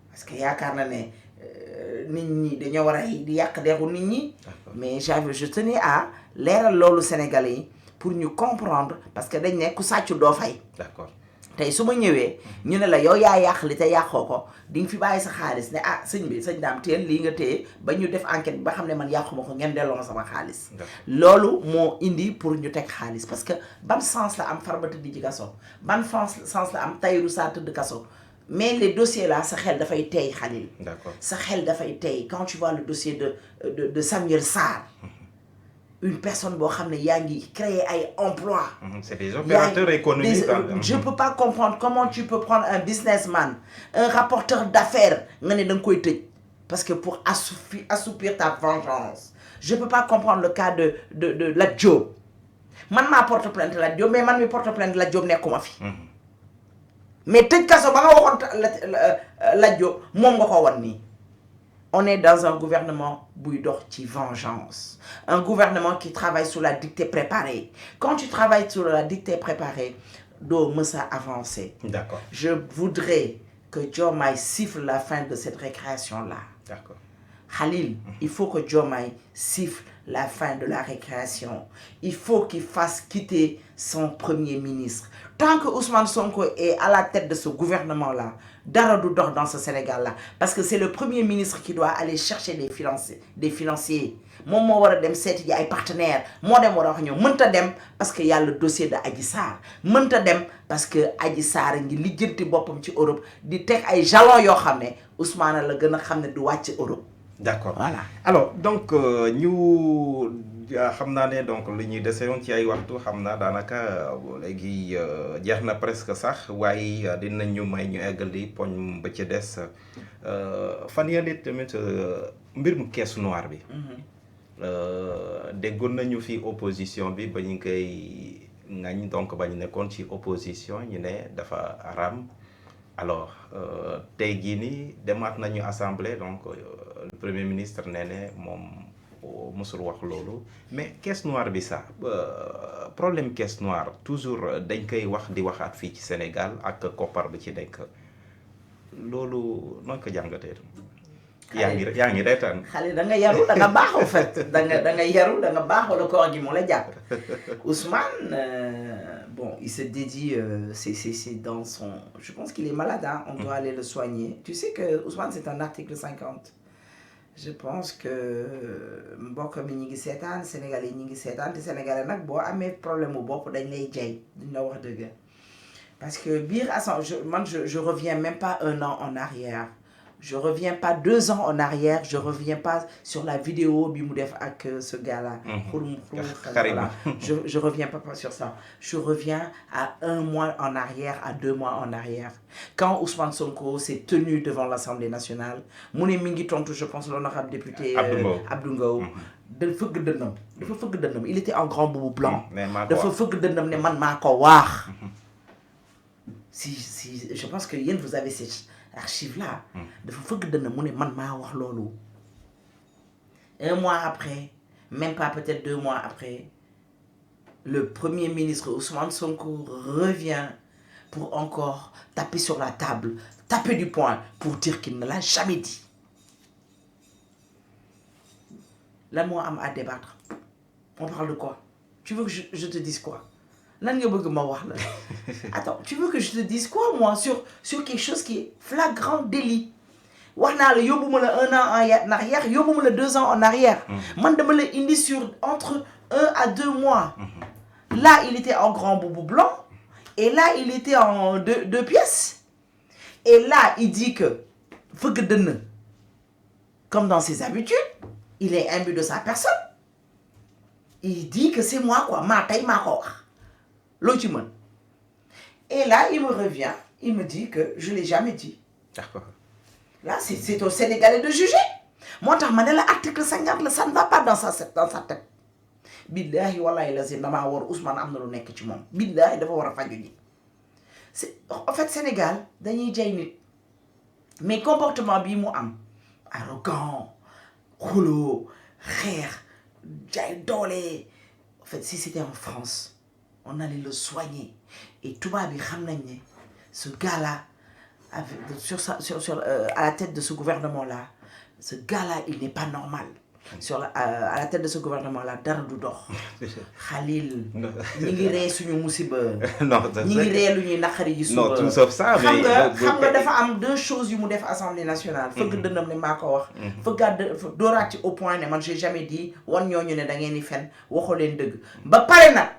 parce que yaakaar na ne nit ñi dañoo war a di yàq deexu nit ñi. mais je tenais à leeral loolu Sénégalais yi pour ñu comprendre parce que dañ ne ku sàccu doo fay. d'accord tey su ma ñëwee ñu ne la yow yaa yàq li te yàqoo ko di nga fi bàyyi sa xaalis ne ah sëñ bi sëñ daam teel lii nga téye ba ñu def enquête bi ba xam ne man yàquma ko ngeen delloo ma sama xaalis loolu moo indi pour ñu teg xaalis parce que ban sens la am Farba tëdd ci kaso ban sens la am Tahirou Sarr tëdd kaso mais les dossiers là sa xel dafay tey Khalil sa xel dafay tey quand tu vois le dossier de Samuel Sarr une personne boo xam ne yaa ngi créer ay emploi c'est des opérateurs économiques je peux pas comprendre comment tu peux prendre un businessman un rapporteur d'affaires nga ne da nga koy tëj parce que pour assoupir ta vengeance je peux pas comprendre le cas de Lat Diop man maa porte plainte Lat Diop mais man mi porte plainte Lat Diop nekkuma fi mais tëj kaso ba nga waxoon Lat Diop moom nga ko wan nii on est dans un gouvernement buy dox ci vengeance un gouvernement qui travaille sous la dictée préparée quand tu travailles sous la dictée préparée doo mës a avancer. D'accord. Je voudrais que Diomaye siffle la fin de cette récréation-là. D'accord. Khalil, il faut que Diomaye siffle la fin de la récréation. Il faut qu'il fasse quitter son premier ministre. Tant que Ousmane Sonko est à la tête de ce gouvernement-là, dara du dox dans ce Sénégal-là. Parce que c'est le premier ministre qui doit aller chercher des financiers. moom moo war a dem seeti ji ay partenaires moo dem war a wax ñëw mënta dem parce que y a le dossier de Adji Sarr mënta dem parce que Adji Sarr ngi lijjanti boppam ci Europe di teg ay jalons yoo xam ne Ousmane la gën a xam ne du wàcc Europe. D'accord. Voilà. Alors donc ñu xam naa ne donc li ñuy dese woon ci ay waxtu xam naa daanaka léegi jeex na presque sax waaye dinañ ñu may ñu eggali poñ ba ci des fan yële tamit mbir mu caisse noire bi. déggoon nañu fi opposition bi ba ñu koy ngañ donc ba ñu nekkoon ci opposition ñu ne dafa haram alors tey jii nii demaat nañu assemblée donc le premier ministre nee ne moom musul wax loolu mais caisse noire bi sax problème caisse noire toujours dañ koy wax di waxaat fii ci Sénégal ak koppar bi ci nekk loolu noo ko jàngatee. yaa ngi reetaan. xale da nga yaru da nga baax en fait da nga yaru da nga baax wala koor gi moo la jàpp Ousmane bon il se dédie c'est dans son je pense qu'il est malade hein, on doit aller le soigner tu sais que Ousmane c'est un article 50 je pense que mbokk mi ñi ngi seetaan Sénégalais yi ñi ngi seetaan te Sénégalais nag boo amee problème mu bopp dañ lay jay duñ la wax dëgg parce que biir je reviens même pas 1 an en arrière. Je reviens pas 2 ans en arrière, je reviens pas sur la vidéo bi mu def ak ce gars-là. Voilà. Je reviens pas sur ça. Je reviens à 1 mois en arrière, à 2 mois en arrière. Quand Ousmane Sonko s'est tenu devant l'Assemblée nationale, mu ne mi ngi tontu je pense l'honorable député Abdou Mbow. dafa fëgg dënnam il était en grand boubou blanc. dafa fëgg dënnam ne man maa ko wax. si je pense que yéen vous avez ces archive là dafa fëgg dënn mu ne man maa wax loolu 1 mois après même pas peut-être 2 mois après le premier ministre Ousmane Sonko revient pour encore taper sur la table taper du poing pour dire qu'il ne l'a jamais dit lan moo am à débattre on parle de quoi tu veux que je te dise quoi lan nga bëgg ma wax la attends tu veux que je te dise quoi moi sur quelque chose qui est flagrant délit wax naa la yóbbuma la 1 an en arrière yóbbuma la 2 ans en arrière man dama la indi sur entre 1 à 2 mois là il était en grand boubou blanc et là il était en deux pièces et là il dit que fëgg dënn comme dans ses habitudes il est imbu de sa personne il dit que c'est moi quoi maa tey maa ko wax loo ci mën et là il me revient il me dit que je l'ai jamais dit. D'accord. Là c'est au Sénégalais de juger moo tax ma ne la article 50 la ça ne va pas dans sa tête billahi wallahi lazim damaa war Ousmane am na lu nekk ci moom billahi dafa war a faju ji c'est en fait Sénégal dañuy jay nit mais comportement bii mu am arrogant xuloo xeex jaay doole en fait si c'était en France on allait le soigner et tubaab bi xam nañ ne ce gars-là à la tête de ce gouvernement-là ce gars-là il n'est pas normal à la tête de ce gouvernement là dara du dox Khalil ñi ngi ree suñu musiba ñi ngi ree lu ñuy naqari ji suba non tout sauf ça mais xam nga dafa am deux choses yu mu def Assemblée nationale fëgg dëndam ne maa ko wax fëggaat dooraat ci au point ne man j'ai jamais dit wan ñooñu ne da ngeen di fen waxoo leen dëgg ba pare nag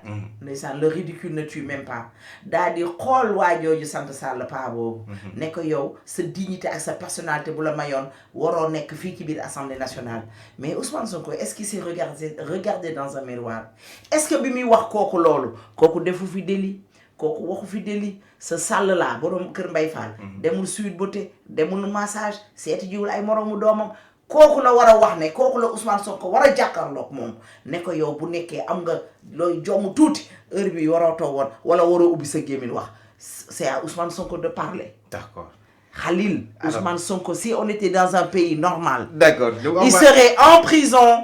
ndeysaan le ridicule ne tue même pas daal di xool waa jooju sant Sall paa boobu ne ko yow sa dignité ak sa personnalité bu la mayoon waroo nekk fii ci biir Assemblée nationale mais Ousmane Sonko est-ce qu'il s'est regardé dans un miroir est-ce que bi muy wax kooku loolu kooku defu fi délit kooku waxu fi délit sa Sall laa borom Kër Mbay Fall demul Sweet Beauté demul massage seeti jiwul ay moroomu doomam kooku la war a wax ne kooku la Ousmane Sonko war a jàkkaarloog moom ne ko yow bu nekkee am nga looy jomm tuuti heure bi waroo toog woon wala waroo ubbi sa gémmiñ wax c'est à Ousmane Sonko de parler. D'accord. Khalil, Ousmane Sonko, si on était dans un pays normal, d'accord, il serait en prison,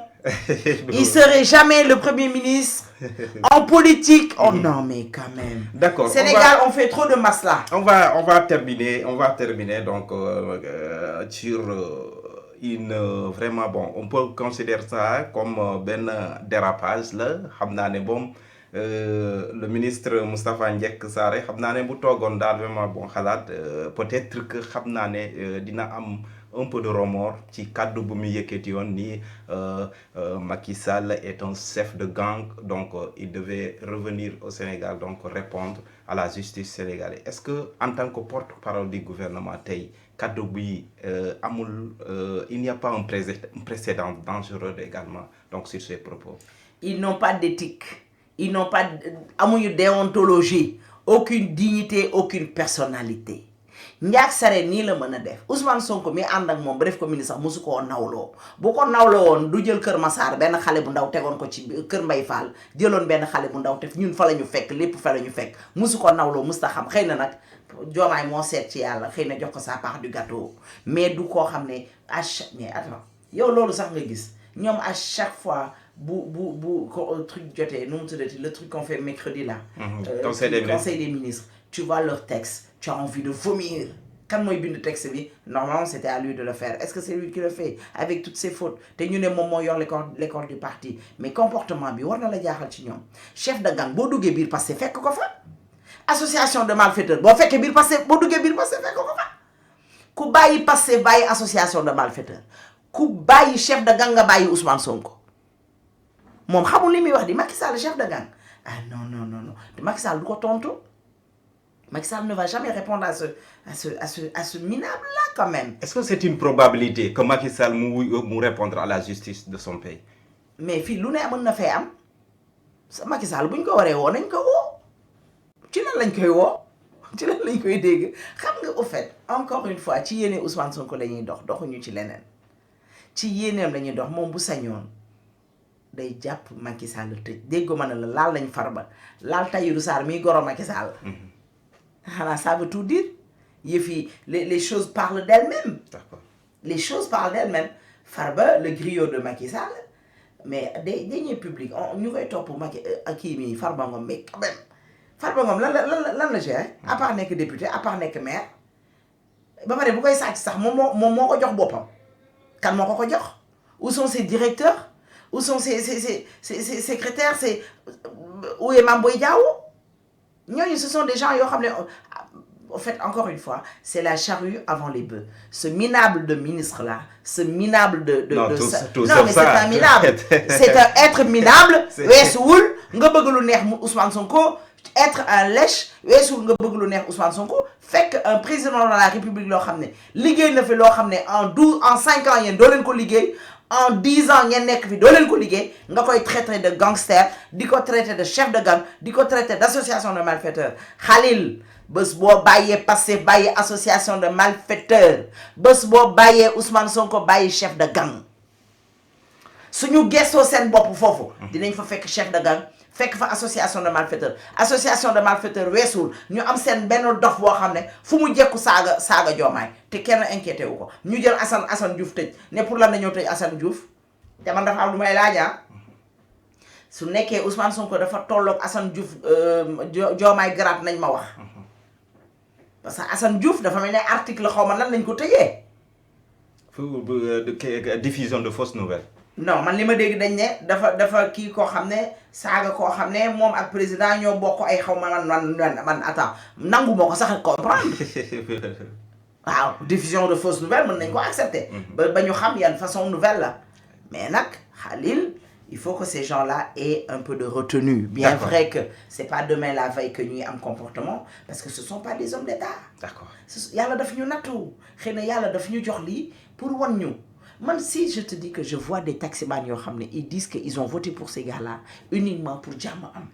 il serait jamais le Premier ministre, en politique. Oh non, mais quand même. D'accord. Sénégal, on fait trop de masla. On va terminer donc sur une vraiment bon, on peut considérer ça comme ben dérapage là, xam naa ne bon. Le ministre Moustapha Ndiek Sarré xam naa ne bu toogoon daal vraiment bon xalaat peut-être que xam naa ne dina am un peu de remords ci kàddu bu mu yëkkati yoon ni Macky Sall est un chef de gang donc il devait revenir au Sénégal donc répondre à la justice sénégalaise. Est-ce que en tant que porte-parole du gouvernement tey kàddu bi amul il n'y a pas un précédent dangereux également donc sur ces propos? Ils n'ont pas d'éthique. Ils n'ont pas amuñu déontologie, aucune dignité, aucune personnalité. Ndiak Sarré nii la mën a def Ousmane Sonko mi ànd ak moom ba def ko ministre sax mosu koo nawloo bu ko nawloo woon du jël Kër Massar benn xale bu ndaw tegoon ko ci Kër Mbay Fall jëloon benn xale bu ndaw te ñun fa la ñu fekk lépp fa la ñu fekk mosu ko nawloo musta xam xëy na nag Diomaye moo seet ci yàlla xëy na jox ko sa part du gâteau mais du koo xam ne mais attends yow loolu sax nga gis ñoom à chaque fois truc jotee nu mu tuddati le truc qu'on fait mercredi là. Conseil des ministres. Tu vois leur texte, tu as envie de vomir. Quand moi bind texte bi normalement c'était à lui de le faire. Est-ce que c'est lui qui le fait avec toutes ses fautes? Te ñu ne moom moo yor l'école du parti mais comportement bi war na la jaaxal ci ñoom. Chef de gang boo duggee biir Pastef fekk ko fa. Association de malfaiteurs boo fekkee biir Pastef boo duggee biir Pastef fekk ko fa. Ku bàyyi Pastef bàyyi association de malfaiteurs. Ku bàyyi chef de gang nga bàyyi Ousmane Sonko. Moom xamul li muy wax di Macky Sall chef de gang ah non Macky Sall du ko tontu Macky Sall ne va jamais répondre à ce minable là quand même. Est-ce que c'est une probabilité que Macky Sall mu répondre à la justice de son pays? Mais fii lu ne mën na fee am sa Macky Sall buñ ko waree woo nañ ko woo ci lan lañ koy woo ci lan lañ koy dégg xam nga au fait encore une fois ci yéene Ousmane Sonko la ñuy doxuñu ci leneen ci yéeneem la ñuy dox moom bu sañoon. day jàpp Macky Sall tëj déggoo ma ne la laal lañ Farba laal Tahirou Sarr miy goro Macky Sall. xanaa ça veut tout dire yëf yi les choses parlent d'elles-mêmes. D'accord. Les choses parlent d'elles-mêmes. Farba le griot de Macky Sall mais des deniers publics ñu koy topp Macky kii mi Farba Ngom mais quand même Farba Ngom lan la géré. à part nekk député à part nekk maire ba pare bu koy sàcc sax moom moo ko jox boppam kan moo ko jox où sont ses directeurs. Où sont ses secrétaires, où est Mamboy Diao? Ce sont des gens, en fait, encore une fois, c'est la charrue avant les bœufs. Ce minable de ministre-là, ce minable non, mais c'est un minable. C'est un être minable. Weesuwul nga bëgg lu neex Ousmane Sonko, être un lèche, weesuwul nga bëgg lu neex Ousmane Sonko, fekk un président de la République loo xam ne liggéey na fi loo xam ne en 5 ans yéen doo leen ko liggéey. En 10 ans ngeen nekk fi doo leen ko liggéey nga koy traité de gangster di ko traité de chef de gang di ko traité d'association de malfaiteurs Khalil bés boo bàyyee Pastef bàyyi association de malfaiteurs bés boo bàyyee Ousmane Sonko bàyyi chef de gang suñu gestoo seen bopp foofu dinañ fa fekk chef de gang fekk fa association de malfaiteurs weesul ñu am seen benn dof boo xam ne fu mu jekku saaga Diomaye te kenn inquiété wu ko ñu jël Assane Diouf tëj ne pour lan dañoo tëj Assane Diouf te man dafa am lu may laajaa su nekkee Ousmane Sonko dafa tolloog Assane Diouf Diomaye grade nañ ma wax parce que Assane Diouf dafa mel ne article xaw ma nan lañ ko tëjee diffusion de fausses nouvelles. non man li ma dégg dañ ne dafa kii koo xam ne saaga koo xam ne moom ak président ñoo bokk ay xaw ma man attends nangu moo ko sax comprendre waaw diffusion de fausses nouvelles mën nañ ko accepter ba ñu xam yan façon nouvelle la mais nag Khalil il faut que ces gens-là aient un peu de retenue. Bien vrai que c'est pas demain la veille que ñuy am comportement parce que ce sont pas des hommes d'État. D'accord. Yàlla daf ñu nattu xëy na yàlla daf ñu jox lii pour wan ñu man si je te dis que je vois des taximans yoo xam ne ils disent que ils ont voté pour ces gars-là uniquement pour jàmm am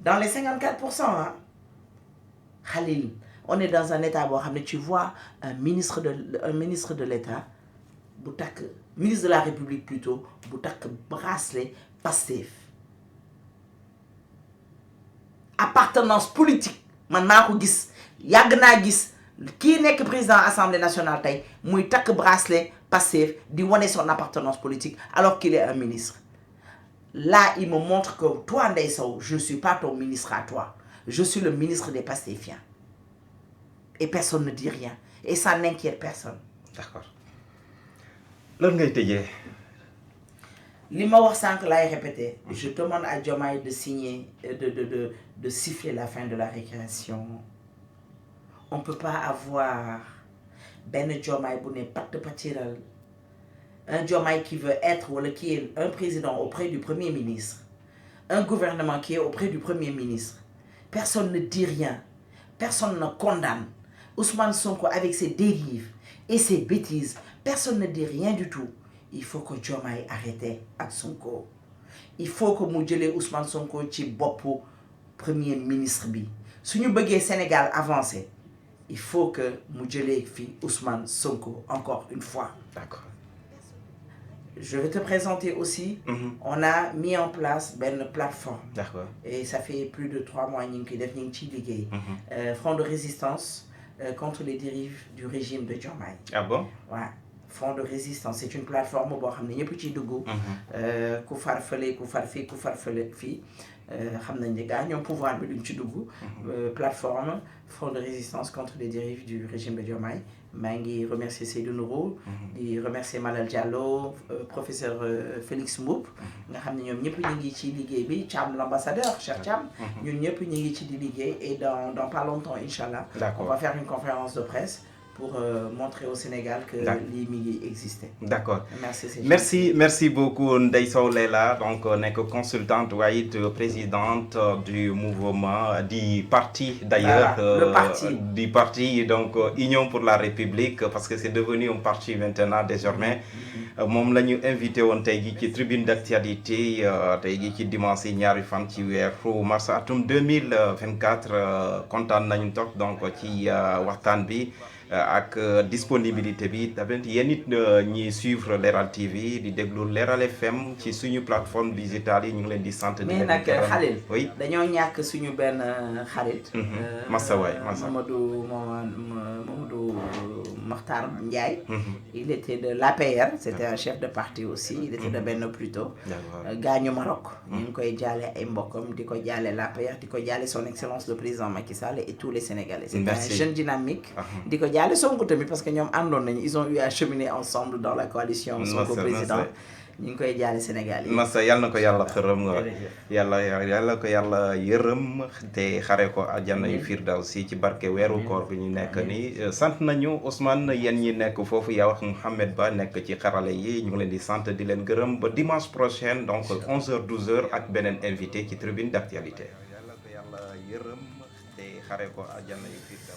dans les 54% hein Khalil on est dans un état boo xam ne tu vois un ministre de l'État bu takk ministre de la République plutôt bu takk bracelet Pastef appartenance politique man maa ko gis yàgg naa gis kii nekk président Assemblée nationale tey muy takk bracelet Pastef di wane son appartenance politique alors qu'il est un ministre là il me montre que toi Ndeye Sow je ne suis pas ton ministre à toi je suis le ministre des Pastéfiens et personne ne dit rien et ça n'inquiète personne. D'accord. lan ngay tëjee. li ma wax sànq laay répéter je demande à Diomaye de signer de siffler la fin de la récréation on peut pas avoir benn Diomaye bu ne patt patiral un Diomaye qui veut être wala qui est un président auprès du Premier ministre un gouvernement qui est auprès du Premier ministre personne ne dit rien personne ne condamne Ousmane Sonko avec ses dérives et ses bêtises personne ne dit rien du tout il faut que Diomaye arrête ak Sonko il faut que mu jëlee Ousmane Sonko ci boppu premier ministre bi suñu bëggee Sénégal avancer il faut que mu jëlee fi Ousmane Sonko encore une fois. D'accord. Je vais te présenter aussi. On a mis en place benn plateforme. D'accord. Et ça fait plus de 3 mois ñu ngi koy def ñu ngi ciy liggéey. Front de résistance contre les dérives du régime de Diomaye. Ah bon? Ouais. Front de résistance c'est une plateforme boo xam ne ñëpp ciy dugg. ku far fële ku far fii ku far fële fii xam nañ ne gars ñoom pouvoir bi duñ ci dugg. Plateforme Front de résistance contre les dérives du régime de Diomaye. maa ngi remercier Seydou Nourou. di remercier Malal Diallo professeur Félix Mboup. nga xam ne ñoom ñëpp ñu ngi ci liggéey bi Thiam l'ambassadeur Cheikh Thiam. ñun ñëpp ñu ngi ci di liggéey et dans pas longtemps inchallah on va faire une conférence de presse. pour montrer au Sénégal que lii mi ngi exister. D'accord. Merci beaucoup Ndeye Sow Leila donc nekk consultante waaye it présidente du mouvement du parti d'ailleurs. Le parti du parti donc Union pour la République parce que c'est devenu un parti maintenant désormais moom la ñu invité woon tey jii ci tribune d'actualité tey jii ci dimanche ñaari fan ci weeru mars atum 2024 kontaan nañu toog donc ci waxtaan bi. ak disponibilité bi tamit yéen it ñi suivre Leral TV di déglu Leral FM ci suñu plateforme digitale yi ñu ngi leen di sant. mais nag Khalil. oui dañoo ñàkk suñu benn xarit. Massa waay Massa Mamadou Makhtar Ndiaye. il était de l'APR c'était un chef de parti aussi il était de Benno plutôt. gaañu Maroc. ñu ngi koy jaale ay mbokkam di ko jaale l'APR di ko jaale son excellence le président Macky Sall et tous les Sénégalais. c'est un jeune dynamique. di ko jaale Sonko tamit parce que ñoom àndoon nañu ils ont eu à cheminer ensemble dans la coalition Sonko président ñu ngi koy jaale Sénégal yi. Massa yal na ko yàlla xërëm nga yàlla ko yàlla yërëm te xare ko àjjana yu firdawsi ci barke weeru koor bi ñu nekk nii sant nañu Ousmane yéen ñi nekk foofu yaa wax Mouhamed Ba nekk ci xarale yi ñu ngi leen di sant di leen gërëm ba dimanche prochain donc 11h 12h ak beneen invité ci tribune d'actualité. Yàlla ko yàlla yërëm te xare ko àjjana yu firdawsi